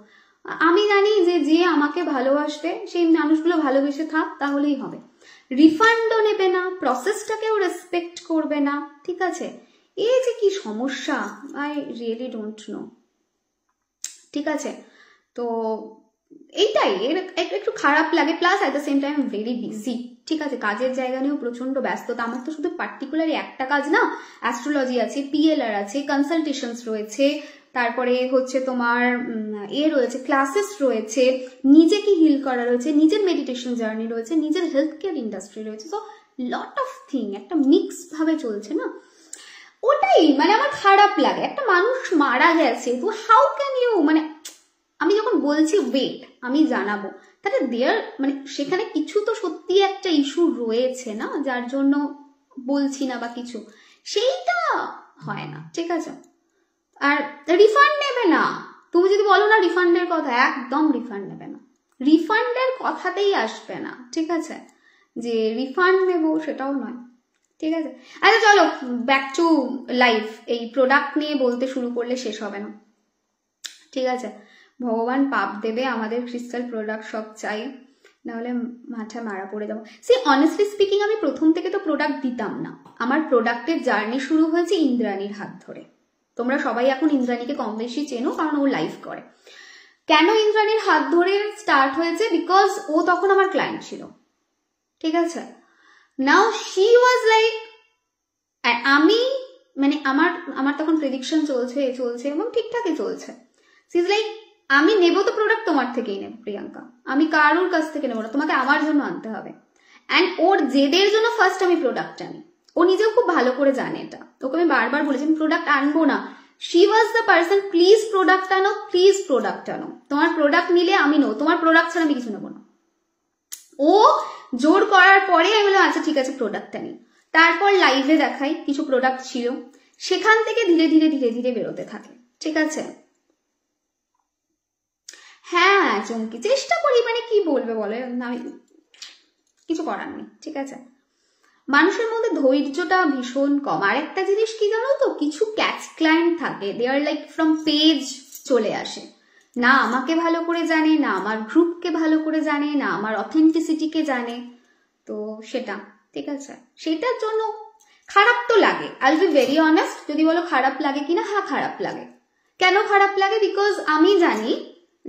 আমি জানি যে আমাকে ভালোবাসবে সেই মানুষগুলো ভালোবেসে থাক, তাহলেই হবে। রিফান্ডও নেবে না, প্রসেসটাকেও রেসপেক্ট করবে না, ঠিক আছে? এই যে কি সমস্যা, আই রিয়েলি ডোন্ট নো, ঠিক আছে? তো এইটাই একটু খারাপ লাগে, plus at the same time very busy, ঠিক আছে? কাজের জায়গা নিয়েও প্রচন্ড ব্যস্ততা। আমার তো শুধু পার্টিকুলার একটা কাজ না, অ্যাস্ট্রোলজি আছে, পিএলআর আছে, কনসালটেশনস রয়েছে, তারপরে হচ্ছে তোমার রয়েছে, ক্লাসেস রয়েছে, নিজেকে হিল করা রয়েছে, নিজের মেডিটেশন জার্নি রয়েছে, নিজের হেলথ কেয়ার ইন্ডাস্ট্রি রয়েছে। সো লট অফ থিং একটা মিক্স ভাবে চলছে না, ওটাই মানে আমার খারাপ লাগে। একটা মানুষ মারা গেছে, তো হাউ ক্যান ইউ, মানে আমি যখন বলছি ওয়েট আমি জানাবো, তাহলে দেয়ার মানে সেখানে কিছু তো সত্যি একটা ইস্যু রয়েছে না, যার জন্য বলছি না বা কিছু, সেইটা হয় না, ঠিক আছে? আর রিফান্ড নেবে না, তুমি যদি বলো না রিফান্ডের কথা, একদম রিফান্ড নেবে না, রিফান্ডের কথাতেই আসবে না, ঠিক আছে? যে রিফান্ড নেবো সেটাও নয়, ঠিক আছে? আচ্ছা চলো ব্যাক টু লাইফ। এই প্রোডাক্ট নিয়ে বলতে শুরু করলে শেষ হবে না, ঠিক আছে? ভগবান পাপ দেবে, আমাদের ক্রিস্টাল প্রোডাক্ট সব চাই, নাহলে মাথা মারা পড়ে যাবো। সে অনেস্টলি স্পিকিং আমি প্রথম থেকে তো প্রোডাক্ট দিতাম না, আমার প্রোডাক্টের জার্নি শুরু হয়েছে ইন্দ্রাণীর হাত ধরে। তোমরা সবাই এখন ইন্দ্রাণীকে কম বেশি চেনো, কারণ ও লাইভ করে। কেন ইন্দ্রাণীর হাত ধরে স্টার্ট হয়েছে? বিকজ ও তখন আমার ক্লায়েন্ট ছিল, ঠিক আছে? নাও শি ওয়াজ লাইক, আমি মানে আমার তখন প্রেডিকশন চলছে এবং ঠিকঠাকই চলছে। সি ইজ লাইক, আমি নেবো তো প্রোডাক্ট তোমার থেকেই নেবো প্রিয়াঙ্কা, আমি কারোর কাছ থেকে নেবো না, তোমাকে আমার জন্য আনতে হবে। অ্যান্ড ওর জেদের জন্য ফার্স্ট আমি প্রোডাক্ট আনি, ও নিজেও খুব ভালো করে জানে এটা, ওকে আমি বারবার বলেছি আমি প্রোডাক্ট আনবো না। She was the person, please product আনো, প্লিজ প্রোডাক্ট আনো, তোমার প্রোডাক্ট নিলে আমি নেবো, তোমার প্রোডাক্ট ছাড়া আমি কিছু নেবো না। ও জোর করার পরে আমি বললাম আচ্ছা ঠিক আছে প্রোডাক্ট আনি। তারপর লাইভে দেখাই কিছু প্রোডাক্ট ছিল, সেখান থেকে ধীরে ধীরে ধীরে ধীরে বেরোতে থাকে, ঠিক আছে? হ্যাঁ চমকি চেষ্টা করি, মানে কি বলবে বলে, আমি কিছু করার নেই, ঠিক আছে? মানুষের মধ্যে ধৈর্যটা ভীষণ কম। আর একটা জিনিস কি জানো তো, কিছু ক্যাচ ক্লায়েন্ট থাকে, দে আর লাইক ফ্রম পেজ চলে আসে, না আমাকে ভালো করে জানে, না আমার গ্রুপকে ভালো করে জানে, না আমার অথেন্টিসিটিকে জানে, তো সেটা, ঠিক আছে? সেটার জন্য খারাপ তো লাগে, I will be very honest. যদি বলো খারাপ লাগে কিনা, হ্যাঁ খারাপ লাগে। কেন খারাপ লাগে? বিকজ আমি জানি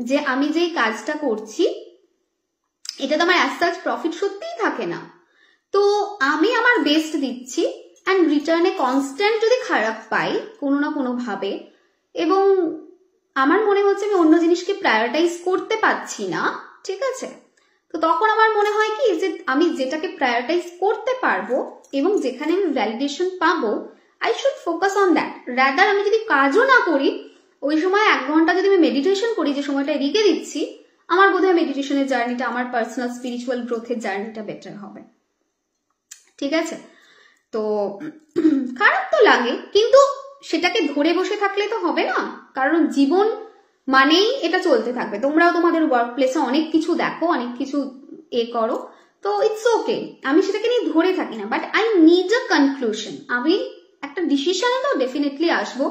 যে আমি যেই কাজটা করছি এটা তো আমার অ্যাজ সাচ প্রফিট সত্যিই থাকে না, তো আমি আমার বেস্ট দিচ্ছি, অ্যান্ড রিটার্নে কনস্ট্যান্ট যদি খারাপ পাই কোনো না কোনো ভাবে, এবং আমার মনে হচ্ছে আমি অন্য জিনিসকে প্রায়োরিটাইজ করতে পারছি না, ঠিক আছে? তো তখন আমার মনে হয় কি যে আমি যেটাকে প্রায়োরিটাইজ করতে পারবো এবং যেখানে আমি ভ্যালিডেশন পাবো, I should focus on that rather. আমি যদি কাজও না করি, ওই সময় 1 ঘন্টা যদি আমি মেডিটেশন করি, যে সময়টা রেখে দিচ্ছি, আমার বোধহয় মেডিটেশনের জার্নিটা, আমার পার্সোনাল স্পিরিচুয়াল গ্রোথের জার্নিটা বেটার হবে, ঠিক আছে? তো খারাপ তো লাগে, কিন্তু সেটাকে ধরে বসে থাকলে তো হবে না, কারণ জীবন মানেই এটা চলতে থাকবে। তোমরাও তোমাদের ওয়ার্ক প্লেসে অনেক কিছু দেখো, অনেক কিছু করো, তো ইটস ওকে, আমি সেটাকে নিয়ে ধরে থাকি না, but I need a conclusion. আমি একটা ডিসিশনে তো ডেফিনেটলি আসবো,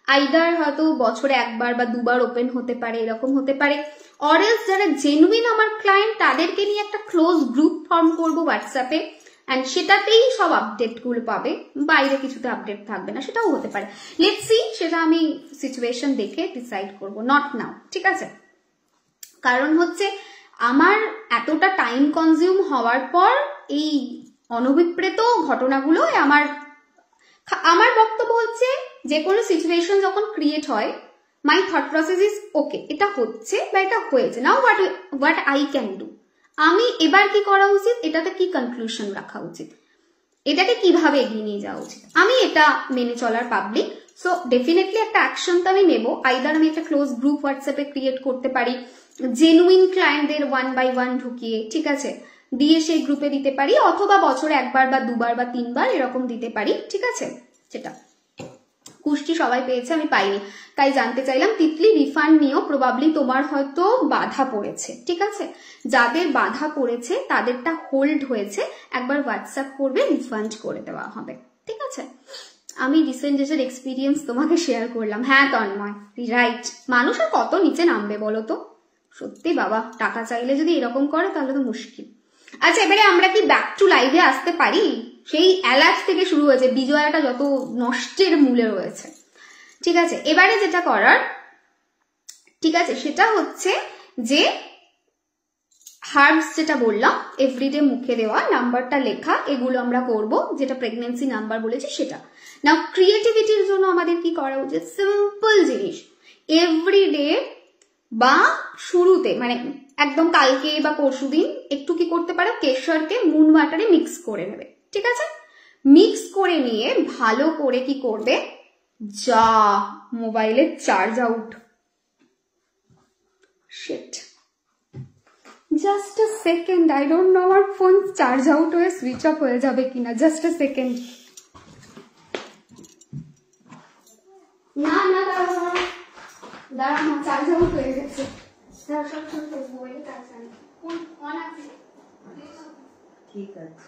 আইদার হয়তো বছরে 1 বার বা 2 বার ওপেন হতে পারে, এরকম হতে পারে, অর এলস যারা জেনুইন আমার ক্লায়েন্ট তাদেরকে নিয়ে একটা ক্লোজ গ্রুপ ফর্ম করবো হোয়াটসঅ্যাপে, অ্যান্ড সেটাতেই সব আপডেট গুলো পাবে, বাইরে কিছুতে আপডেট থাকবে না, সেটাও হতে পারে। লেটস সি, সেটা আমি সিচুয়েশন দেখে ডিসাইড করব, নট নাও, ঠিক আছে? কারণ হচ্ছে আমার এতটা টাইম কনজিউম হওয়ার পর এই অনভিপ্রেত ঘটনাগুলো আমার বক্তব্য হচ্ছে, যে কোনো সিচুয়েশন যখন ক্রিয়েট হয়, মাই থট প্রসেস ইজ ওকে, এটা হচ্ছে বা এটা হয়েছে, now what I can do, আমি এবার কি করা উচিত, এটাতে কি কনক্লুশন রাখা উচিত, এটাকে কিভাবে এগিয়ে নিয়ে যাওয়া উচিত, আমি এটা মেনে চলার পাবলিক। সো ডেফিনেটলি একটা অ্যাকশন তো আমি নেবো, আইদার আমি একটা ক্লোজ গ্রুপ হোয়াটসঅ্যাপে ক্রিয়েট করতে পারি, জেনুইন ক্লায়েন্টদের 1 by 1 ঢুকিয়ে, ঠিক আছে, দিয়ে সেই গ্রুপে দিতে পারি, অথবা বছরে 1 বার বা 2 বার বা 3 বার এরকম দিতে পারি, ঠিক আছে? সেটা কুষ্টি সবাই পেয়েছে, আমি পাইনি, তাই জানতে চাইলাম। তিতলি রিফান্ড নিও, প্রবাবলি তোমার হয়তো বাধা পড়েছে, ঠিক আছে? যাদের বাধা পড়েছে তাদেরটা হোল্ড হয়েছে, একবার হোয়াটসঅ্যাপ করবে, রিফান্ড করে দেওয়া হবে, ঠিক আছে? আমি রিসেন্ট যেসব এক্সপিরিয়েন্স তোমাকে শেয়ার করলাম। হ্যাঁ তন্ময়, রাইট, মানুষ আর কত নিচে নামবে বলো তো? সত্যি বাবা, টাকা চাইলে যদি এরকম করে তাহলে তো মুশকিল। আচ্ছা, এবারে আমরা কি ব্যাক টু লাইভে আসতে পারি? সেই অ্যালার্জ থেকে শুরু হয়েছে, বিজয়াটা যত নষ্টের মূলে রয়েছে, ঠিক আছে? এবারে যেটা করার, ঠিক আছে, সেটা হচ্ছে যে হার্বস যেটা বললাম, এভরিডে মুখে দেওয়া, নাম্বারটা লেখা, এগুলো আমরা করব, যেটা প্রেগনেন্সি নাম্বার বলেছি সেটা। নাও ক্রিয়েটিভিটির জন্য আমাদের কি করা উচিত? সিম্পল জিনিস, এভরিডে বা শুরুতে, মানে একদম কালকে বা পরশুদিন একটু কি করতে পারো, কেশরকে মুন ওয়াটারে মিক্স করে নেবে, ঠিক আছে? মিক্স করে নিয়ে ভালো করে কি করবে, যা মোবাইলের charge out, shit, just a second, I don't know আমার ফোন চার্জ আউট হয়ে সুইচ অফ হয়ে যাবে কিনা, জাস্ট আ সেকেন্ড। না না, দাঁড়া, আমার চার্জ আউট হয়ে গেছে। ঠিক আছে।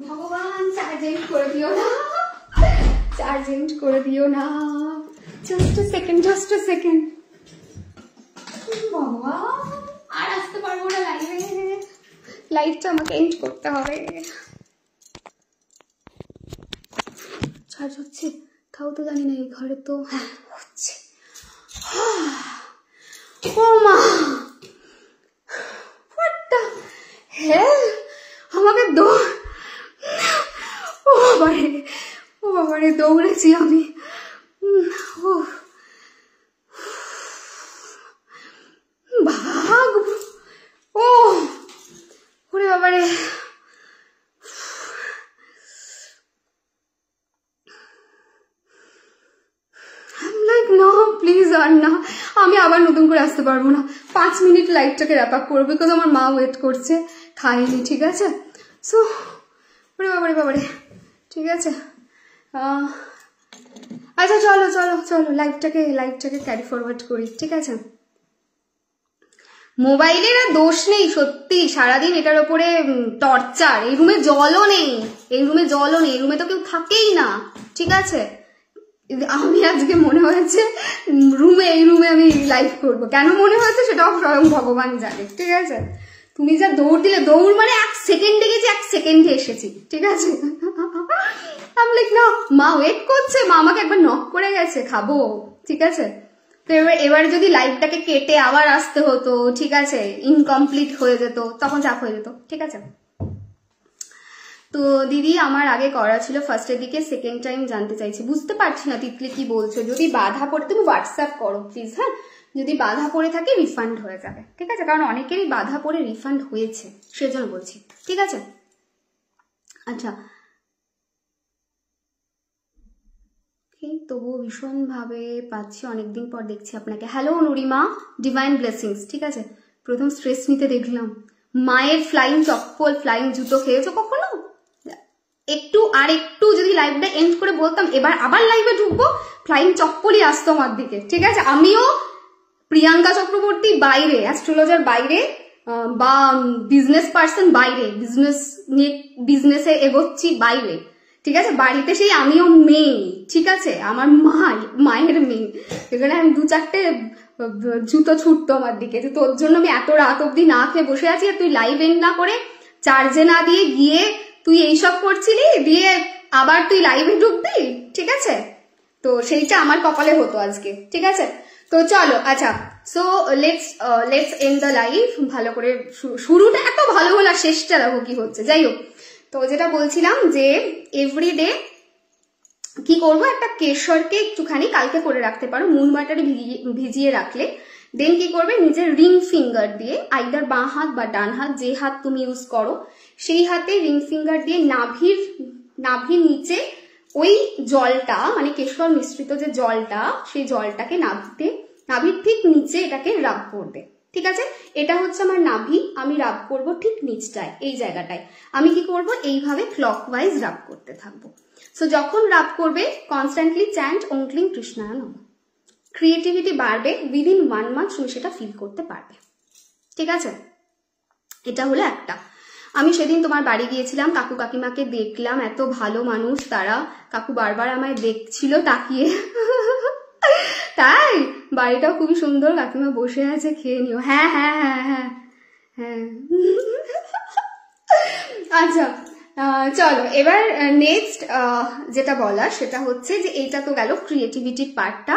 ভগবান চার্জেন্ট করে দিও না, চার্জেন্ট করে দিও না, just a second, just a second. বাবা, আর আসতে পারবো না লাইভে, লাইভটা আমাকে এন্ড করতে হবে। চার্জ হচ্ছে, তাও তো জানি না, এই ঘরে তো হ্যাঁ হচ্ছে। ও মা, হোয়াট দ্য হেল, আমাকে ও বাবারে দৌড়েছি আমি। ভাগ, ও ওরে বাবারে, না প্লিজ আর না, আমি আবার নতুন করে আসতে পারবো না। 5 মিনিট লাইভটাকে র্যাপ আপ করবো, বিকজ আমার মা ওয়েট করছে, খাইনি, ঠিক আছে? সো ওরে বাবারে বাবারে, ঠিক আছে। আচ্ছা চলো চলো চলো, লাইভটাকে ক্যারি ফরওয়ার্ড করি, ঠিক আছে? মোবাইলের আর দোষ নেই, সত্যি সারাদিন এটার উপরে টর্চার। এই রুমে জলও নেই, এই রুমে তো কেউ থাকেই না, ঠিক আছে? আমি আজকে মনে হয়েছে এই রুমে আমি লাইভ করবো, কেন মনে হয়েছে সেটাও স্বয়ং ভগবান জানে, ঠিক আছে? তুমি যা দৌড় দিলে, দৌড় মানে 1 সেকেন্ডে গেছি, 1 সেকেন্ডে এসেছি, ঠিক আছে? আমি লাইক না, মা ওয়েট করছে, মা আমাকে একবার নক করে গেছে, খাবো, ঠিক আছে? তো এবার যদি লাইভটাকে কেটে আবার আসতে হতো, ঠিক আছে, ইনকমপ্লিট হয়ে যেত, তখন চাপ হয়ে যেত, ঠিক আছে? তো দিদি, আমার আগে করা ছিল ফার্স্টের দিকে, সেকেন্ড টাইম জানতে চাইছি, বুঝতে পারছি না তিতলি কি বলছো। যদি বাধা পড়ে তুমি হোয়াটসঅ্যাপ করো প্লিজ, হ্যাঁ? যদি বাধা পড়ে থাকে রিফান্ড হয়ে যাবে, ঠিক আছে? কারণ অনেকেরই বাধা পড়ে রিফান্ড হয়েছে, সেজন্য বলছি, ঠিক আছে? আচ্ছা, তবুও ভীষণ ভাবে পাচ্ছি, অনেকদিন পর দেখছি আপনাকে। হ্যালো নুরিমা, ডিভাইন ব্লেসিংস, ঠিক আছে? প্রথম স্ট্রেস নিতে দেখলাম, মায়ের ফ্লাইং চপ্পল, ফ্লাইং জুতো খেয়েছো কখনো? একটু যদি লাইভটা এন্ড করে বলতাম এবার আবার লাইভে ঢুকবো, ফ্লাইং চপ্পলই আসতো আমার দিকে, ঠিক আছে? আমিও প্রিয়াঙ্কা চক্রবর্তী বাইরে, অ্যাস্ট্রোলজার বাইরে, বা বিজনেস পার্সন বাইরে, বিজনেসে এগোচ্ছি বাইরে, ঠিক আছে? বাড়িতে সেই আমিও মেয়ে, ঠিক আছে? আমার মায়ের মেয়ে, এখানে আমি 2-4টে জুতো ছুটতো আমার দিকে, যে তোর জন্য আমি এত রাত অব্দি না খেয়ে বসে আছি, আর তুই লাইভ এন্ড না করে, চার্জে না দিয়ে গিয়ে তুই এইসব করছিলি, দিয়ে আবার তুই লাইভে ঢুকবি, ঠিক আছে? তো সেইটা আমার কপালে হতো আজকে, ঠিক আছে? তো চলো, আচ্ছা, so let's and the live. ভালো করে শুরুটা এত ভালো হলো, শেষটা দেখো কি হচ্ছে। যাই হোক, তো যেটা বলছিলাম যে এভরিডে কি করবো, একটা কেশরকে একটুখানি কালকে করে রাখতে পারো, মুন বাটারে ভিজিয়ে রাখলে, দেন কি করবে, নিজের রিং ফিঙ্গার দিয়ে, আইদার বাঁ হাত বা ডান হাত, যে হাত তুমি ইউজ করো সেই হাতে রিং ফিঙ্গার দিয়ে নাভির নিচে ওই জলটা মানে কেশর মিশ্রিত যে জলটা, সেই জলটাকে নাভির ঠিক নিচে এটাকে রাব করবে। ঠিক আছে, এটা হচ্ছে আমার নাভি, আমি রাব করব ঠিক নিচটায়, এই জায়গাটায় আমি কি করব, এইভাবে ক্লকওয়াইজ রাব করতে থাকবো। সো যখন রাব করবে কনস্ট্যান্টলি চ্যান্ট ওম ক্লিং কৃষ্ণায় নমঃ। ক্রিয়েটিভিটি বাড়বে, উইদিন 1 মান্থ তুমি সেটা ফিল করতে পারবে। ঠিক আছে, এটা হলো একটা। আমি সেদিন তোমার বাড়ি গিয়েছিলাম, কাকু কাকিমাকে দেখলাম, এত ভালো মানুষ তারা, কাকু বারবার আমায় দেখছিল তাকিয়ে। তাই বাড়িটাও খুবই সুন্দর, কাকিমা বসে আছে, খেয়ে নিও। হ্যাঁ হ্যাঁ হ্যাঁ হ্যাঁ হ্যাঁ। আচ্ছা চলো এবার নেক্সট যেটা বলার সেটা হচ্ছে যে এইটা তো গেল ক্রিয়েটিভিটির পার্টটা।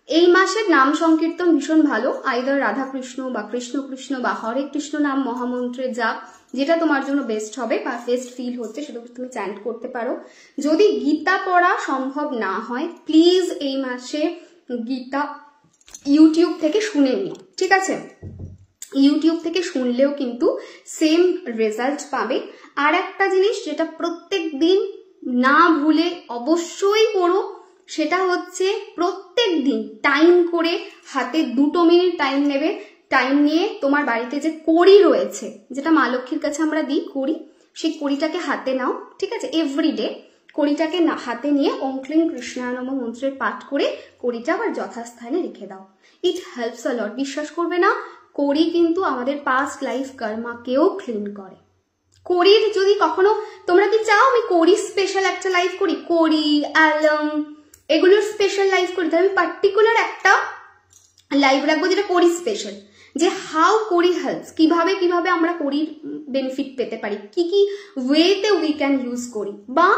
এই মাসের নাম সংকীর্তন ভীষণ ভালো, আইদার রাধা কৃষ্ণ বা কৃষ্ণ কৃষ্ণ বা হরে কৃষ্ণ নাম মহামন্ত্রের জাপ, যেটা তোমার জন্য বেস্ট হবে বা বেস্ট ফিল হচ্ছে সেটা তুমি চ্যান্ট করতে পারো। যদি গীতা পড়া সম্ভব না হয় প্লিজ এই মাসে গীতা ইউটিউব থেকে শুনে নিও। ঠিক আছে, ইউটিউব থেকে শুনলেও কিন্তু সেম রেজাল্ট পাবে। আর একটা জিনিস যেটা প্রত্যেক দিন না ভুলে অবশ্যই করো, সেটা হচ্ছে প্রত্যেক দিন টাইম করে হাতে 2 মিনিট টাইম নেবে, টাইম নিয়ে তোমার বাড়িতে যে কড়ি রয়েছে, যেটা মা লক্ষ্মীর কাছে আমরা দিই কড়ি, সেই কড়িটাকে হাতে নাও। ঠিক আছে, এভরিডে কড়িটাকে হাতে নিয়ে ওম ক্লিং কৃষ্ণায় নমঃ মন্ত্রের পাঠ করে কড়িটা আবার যথাস্থানে রেখে দাও। ইট হেল্পস আ লট। বিশ্বাস করবে না, কড়ি কিন্তু আমাদের পাস্ট লাইফ কর্মাকেও ক্লিন করে। কড়ির যদি কখনো তোমরা কি চাও আমি কড়ি স্পেশাল একটা লাইফ করি, কড়ি অ্যালম এগুলোর স্পেশাল লাইফ করি, তাহলে আমি পার্টিকুলার একটা লাইভ রাখবো যেটা কড়ি স্পেশাল, যে হাউ কড়ি হেল্পস, কিভাবে আমরা কড়ির বেনিফিট পেতে পারি, কি কি ওয়েতে উই ক্যান ইউজ করি, বা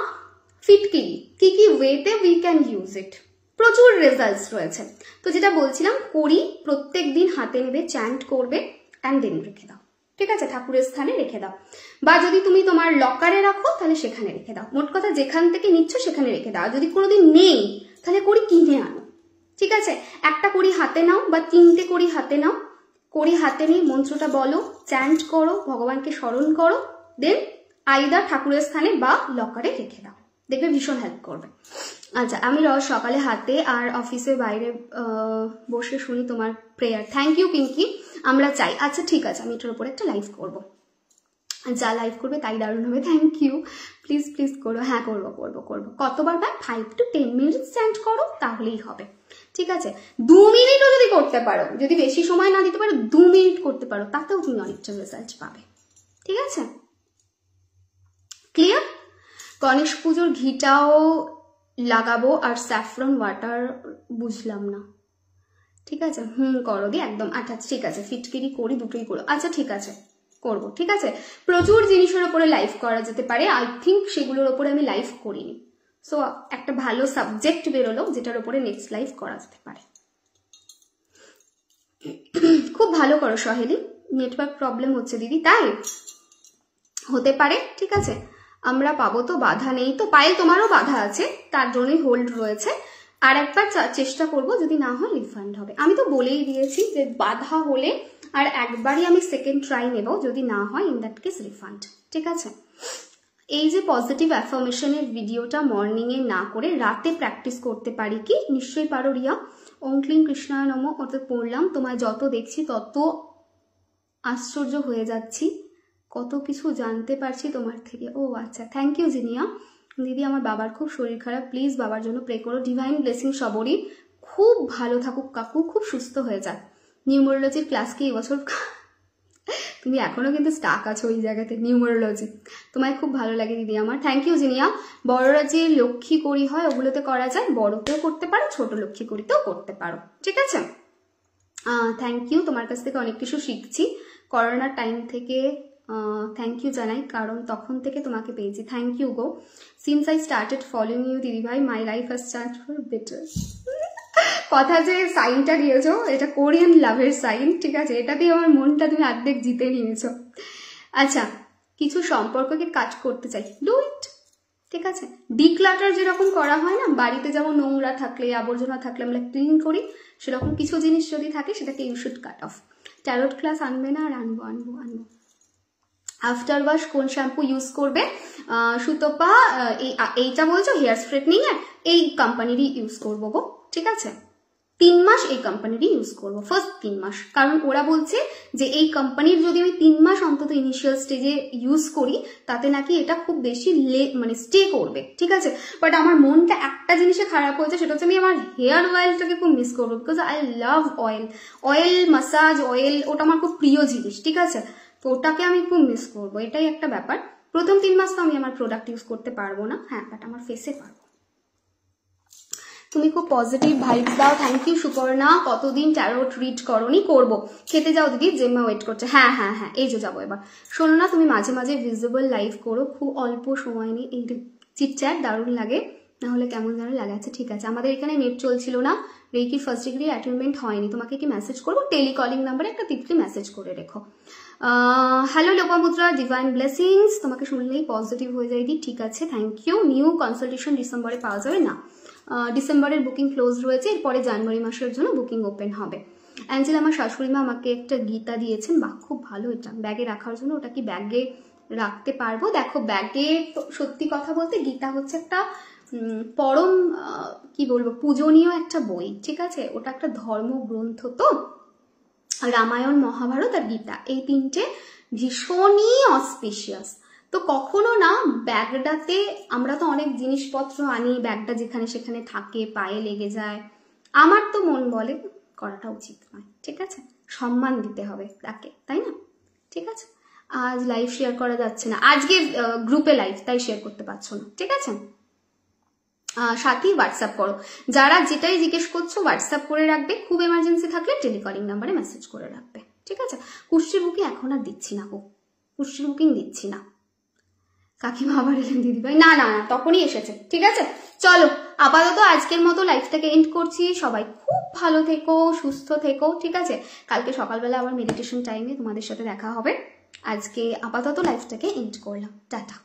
ফিটকিরি কি কি ওয়েতে উই ক্যান ইউজ ইট। প্রচুর রেজাল্টস রয়েছে। তো যেটা বলছিলাম, কড়ি প্রত্যেক দিন হাতে নেবে, চ্যান্ট করবে অ্যান্ড দেন রেখে দাও। ঠিক আছে, ঠাকুরের স্থানে রেখে দাও, বা যদি তুমি তোমার লকারে রাখো তাহলে সেখানে রেখে দাও। মোট কথা যেখান থেকে নিচ্ছ সেখানে রেখে দাও। যদি কোনোদিন নেই তাহলে কড়ি কিনে আনো। ঠিক আছে, একটা কড়ি হাতে নাও বা 3টে কড়ি হাতে নাও, কড়ি হাতে নিয়ে মন্ত্রটা বলো, চ্যান্ট করো, ভগবানকে স্মরণ করো, দেন আইদার ঠাকুরের স্থানে বা লকারে রেখে দাও, দেখবে ভীষণ হেল্প করবে। আচ্ছা, আমি রোজ সকালে হাতে আর অফিসের বাইরে বসে শুনি তোমার প্রেয়ার। থ্যাংক ইউ পিঙ্কি, আমরা চাই। আচ্ছা ঠিক আছে, আমি এটার উপরে একটা লাইভ করবো, যা লাইভ করবে তাই দারুণ হবে। থ্যাংক ইউ, প্লিজ প্লিজ করো। হ্যাঁ করবো করবো করবো। কতবার ভাই 5 to 10 মিনিটস চ্যান্ট করো তাহলেই হবে। ঠিক আছে, 2 মিনিটও যদি করতে পারো, যদি বেশি সময় না দিতে পারো 2 মিনিট করতে পারো, তাতেও তুমি অনেকটা রেজাল্ট পাবে। ঠিক আছে, ক্লিয়ার? গণেশ পুজোর ঘিটাও লাগাবো আর স্যাফরন ওয়াটার, বুঝলাম না। ঠিক আছে, করো দি একদম। আচ্ছা ঠিক আছে, ফিটকিরি করি, দুটোই করো। আচ্ছা ঠিক আছে, করবো। ঠিক আছে, প্রচুর জিনিসের উপরে লাইভ করা যেতে পারে, আই থিঙ্ক সেগুলোর উপরে আমি লাইভ করিনি। সো একটা ভালো সাবজেক্ট বেরোলো যেটার উপরে নেক্সট লাইভ করা যেতে পারে। খুব ভালো করো সহেলি। নেটওয়ার্ক প্রবলেম হচ্ছে দিদি, তাই হতে পারে। ঠিক আছে, আমরা পাবো তো, বাধা নেই তো। পায়েল তোমারও বাধা আছে, তার জন্যই হোল্ড রয়েছে। আর একবার চেষ্টা করব, যদি না হয় রিফান্ড হবে। আমি তো বলেই দিয়েছি যে বাধা হলে আর একবারই আমি সেকেন্ড ট্রাই নেব, যদি না হয় ইন দ্যাট কেস রিফান্ড। ঠিক আছে, এই যে পজিটিভ অ্যাফার্মেশনের ভিডিওটা মর্নিংয়ে না করে রাতে প্র্যাকটিস করতে পারি কি? নিশ্চয়ই পারো রিয়া। ওম ক্লিং কৃষ্ণায় নমঃ ওতে পড়লাম, তোমায় যত দেখছি তত আশ্চর্য হয়ে যাচ্ছি, কত কিছু জানতে পারছি তোমার থেকে। ও আচ্ছা, থ্যাংক ইউ জিনিয়া। দিদি আমার বাবার খুব শরীর খারাপ, প্লিজ বাবার জন্য প্রে করো। ডিভাইন ব্লেসিং সবরই, খুব ভালো থাকুক কাকু, খুব সুস্থ হয়ে যাক। নিউমোরোলজির ক্লাস কি এবছর? তুমি এখনো কিন্তু স্টাক আছো ওই জায়গাতে, নিউমোরোলজি। তোমায় খুব ভালো লাগে দিদি আমার। Thank you Jinia. বড়রা যে লক্ষ্মী করি হয় ওগুলোতে করা যায়, বড়তেও করতে পারো, ছোট লক্ষ্মী করিতেও করতে পারো। ঠিক আছে, থ্যাংক ইউ, তোমার কাছ থেকে অনেক কিছু শিখছি করোনার টাইম থেকে। থ্যাংক ইউ জানাই, কারণ তখন থেকে তোমাকে পেয়েছি। থ্যাংক ইউ গো। Since I started following you দিদি ভাই, my life has charge for better. কথা যে সাইনটা দিয়েছো, এটা কোরিয়ান লাভের সাইন। ঠিক আছে, এটাতেই আমার মনটা তুমি অর্ধেক জিতে নিয়েছো। আচ্ছা, কিছু সম্পর্ককে কাজ করতে চাই, ডু ইট। ঠিক আছে, ডিক্লাটার যেরকম করা হয় না, বাড়িতে যেমন নোংরা থাকলে আবর্জনা থাকলে আমরা ক্লিন করি, সেরকম কিছু জিনিস যদি থাকে সেটাকে you should cut off. Tarot class আনবে না? আর আনবো আনবো আনবো। আফটার ওয়াশ কোন শ্যাম্পু ইউজ করবে? সুতপা এইটা বলছো হেয়ার স্ট্রেটনিং এর, এই কোম্পানিরই ইউজ করবো গো, ঠিক আছে? 3 মাস এই কোম্পানিরই ইউজ করবো, ফার্স্ট 3 মাস, কারণ ওরা বলছে যে এই কোম্পানির যদি আমি 3 মাস অন্তত ইনিশিয়াল স্টেজে ইউজ করি তাতে নাকি এটা খুব বেশি মানে স্টে করবে, ঠিক আছে? বাট আমার মনটা একটা জিনিসে খারাপ হয়েছে, সেটা হচ্ছে আমি আমার হেয়ার অয়েলটাকে খুব মিস করবো, because I love oil massage oil, ওটা আমার খুব প্রিয় জিনিস, ঠিক আছে? তো ওটাকে আমি খুব মিস করবো, এটাই একটা ব্যাপার। প্রথম 3 মাস তো আমি আমার প্রোডাক্ট ইউজ করতে পারবো না, হ্যাঁ, বাট আমার ফেসে পারবো। তুমি খুব পজিটিভ ভাইবস দাও, থ্যাংক ইউ সুপর্ণা। কতদিন ট্যারোট রিড করনি? করবো, খেতে যাও দিদি, জেম্মা ওয়েট করছে। হ্যাঁ হ্যাঁ হ্যাঁ, এই যে যাবো এবার। শোনো না, তুমি মাঝে মাঝে ভিজিবল লাইভ করো, খুব অল্প সময় নিয়ে, এই চিটচ্যাট দারুণ লাগে, না হলে কেমন যেন লাগে। আচ্ছা ঠিক আছে, আমাদের এখানে নেট চলছিল না, রেকি ফার্স্ট ডিগ্রি অ্যাটেনমেন্ট হয়নি, তোমাকে কি মেসেজ করবো? টেলিকলিং নাম্বারে একটা তিতলি মেসেজ করে রেখো। হ্যালো লোপামুদ্রা, ডিভাইন ব্লেসিংস, তোমাকে শুনলেই পজিটিভ হয়ে যায় দি, ঠিক আছে, থ্যাংক ইউ। নিউ কনসালটেশন ডিসেম্বরে পাওয়া যাবে না? ডিসেম্বরের বুকিং ক্লোজ রয়েছে, এরপরে জানুয়ারি মাসের জন্য বুকিং ওপেন হবে। অ্যাঞ্জেল, আমার শাশুড়ি মা আমাকে একটা গীতা দিয়েছেন, বাহ খুব ভালো, এটা ব্যাগে রাখার জন্য। ওটা কি ব্যাগে রাখতে পারবো? দেখো ব্যাগে, সত্যি কথা বলতে গীতা হচ্ছে একটা পরম কি বলবো, পূজনীয় একটা বই, ঠিক আছে? ওটা একটা ধর্মগ্রন্থ, তো রামায়ণ মহাভারত আর গীতা, এই 3টে ভীষণই অসপিশিয়াস। তো কখনো না ব্যাগটাতে, আমরা তো অনেক জিনিসপত্র আনি, ব্যাগটা যেখানে সেখানে থাকে, পায়ে লেগে যায়, আমার তো মন বলে করাটা উচিত নয়, ঠিক আছে? সম্মান দিতে হবে তাকে, তাই না? ঠিক আছে, আজ লাইভ শেয়ার করা যাচ্ছে না, আজকে গ্রুপে লাইভ, তাই শেয়ার করতে পারছো না, ঠিক আছে? সাথেই হোয়াটসঅ্যাপ করো, যারা যেটাই জিজ্ঞেস করছো হোয়াটসঅ্যাপ করে রাখবে, খুব এমার্জেন্সি থাকলে টেলিকলিং নাম্বারে মেসেজ করে রাখবে, ঠিক আছে? কুষ্টির বুকিং এখন আর দিচ্ছি না গো, কুষ্টির বুকিং দিচ্ছি না। কাকিমা আবার এলেন দিদিভাই, না না না, তখনই এসেছে, ঠিক আছে? চলো আপাতত আজকের মতো লাইফটাকে এন্ড করছি, সবাই খুব ভালো থেকো, সুস্থ থেকো, ঠিক আছে? কালকে সকালবেলা আবার মেডিটেশন টাইমে তোমাদের সাথে দেখা হবে। আজকে আপাতত লাইফটাকে এন্ড করলাম, টাটা।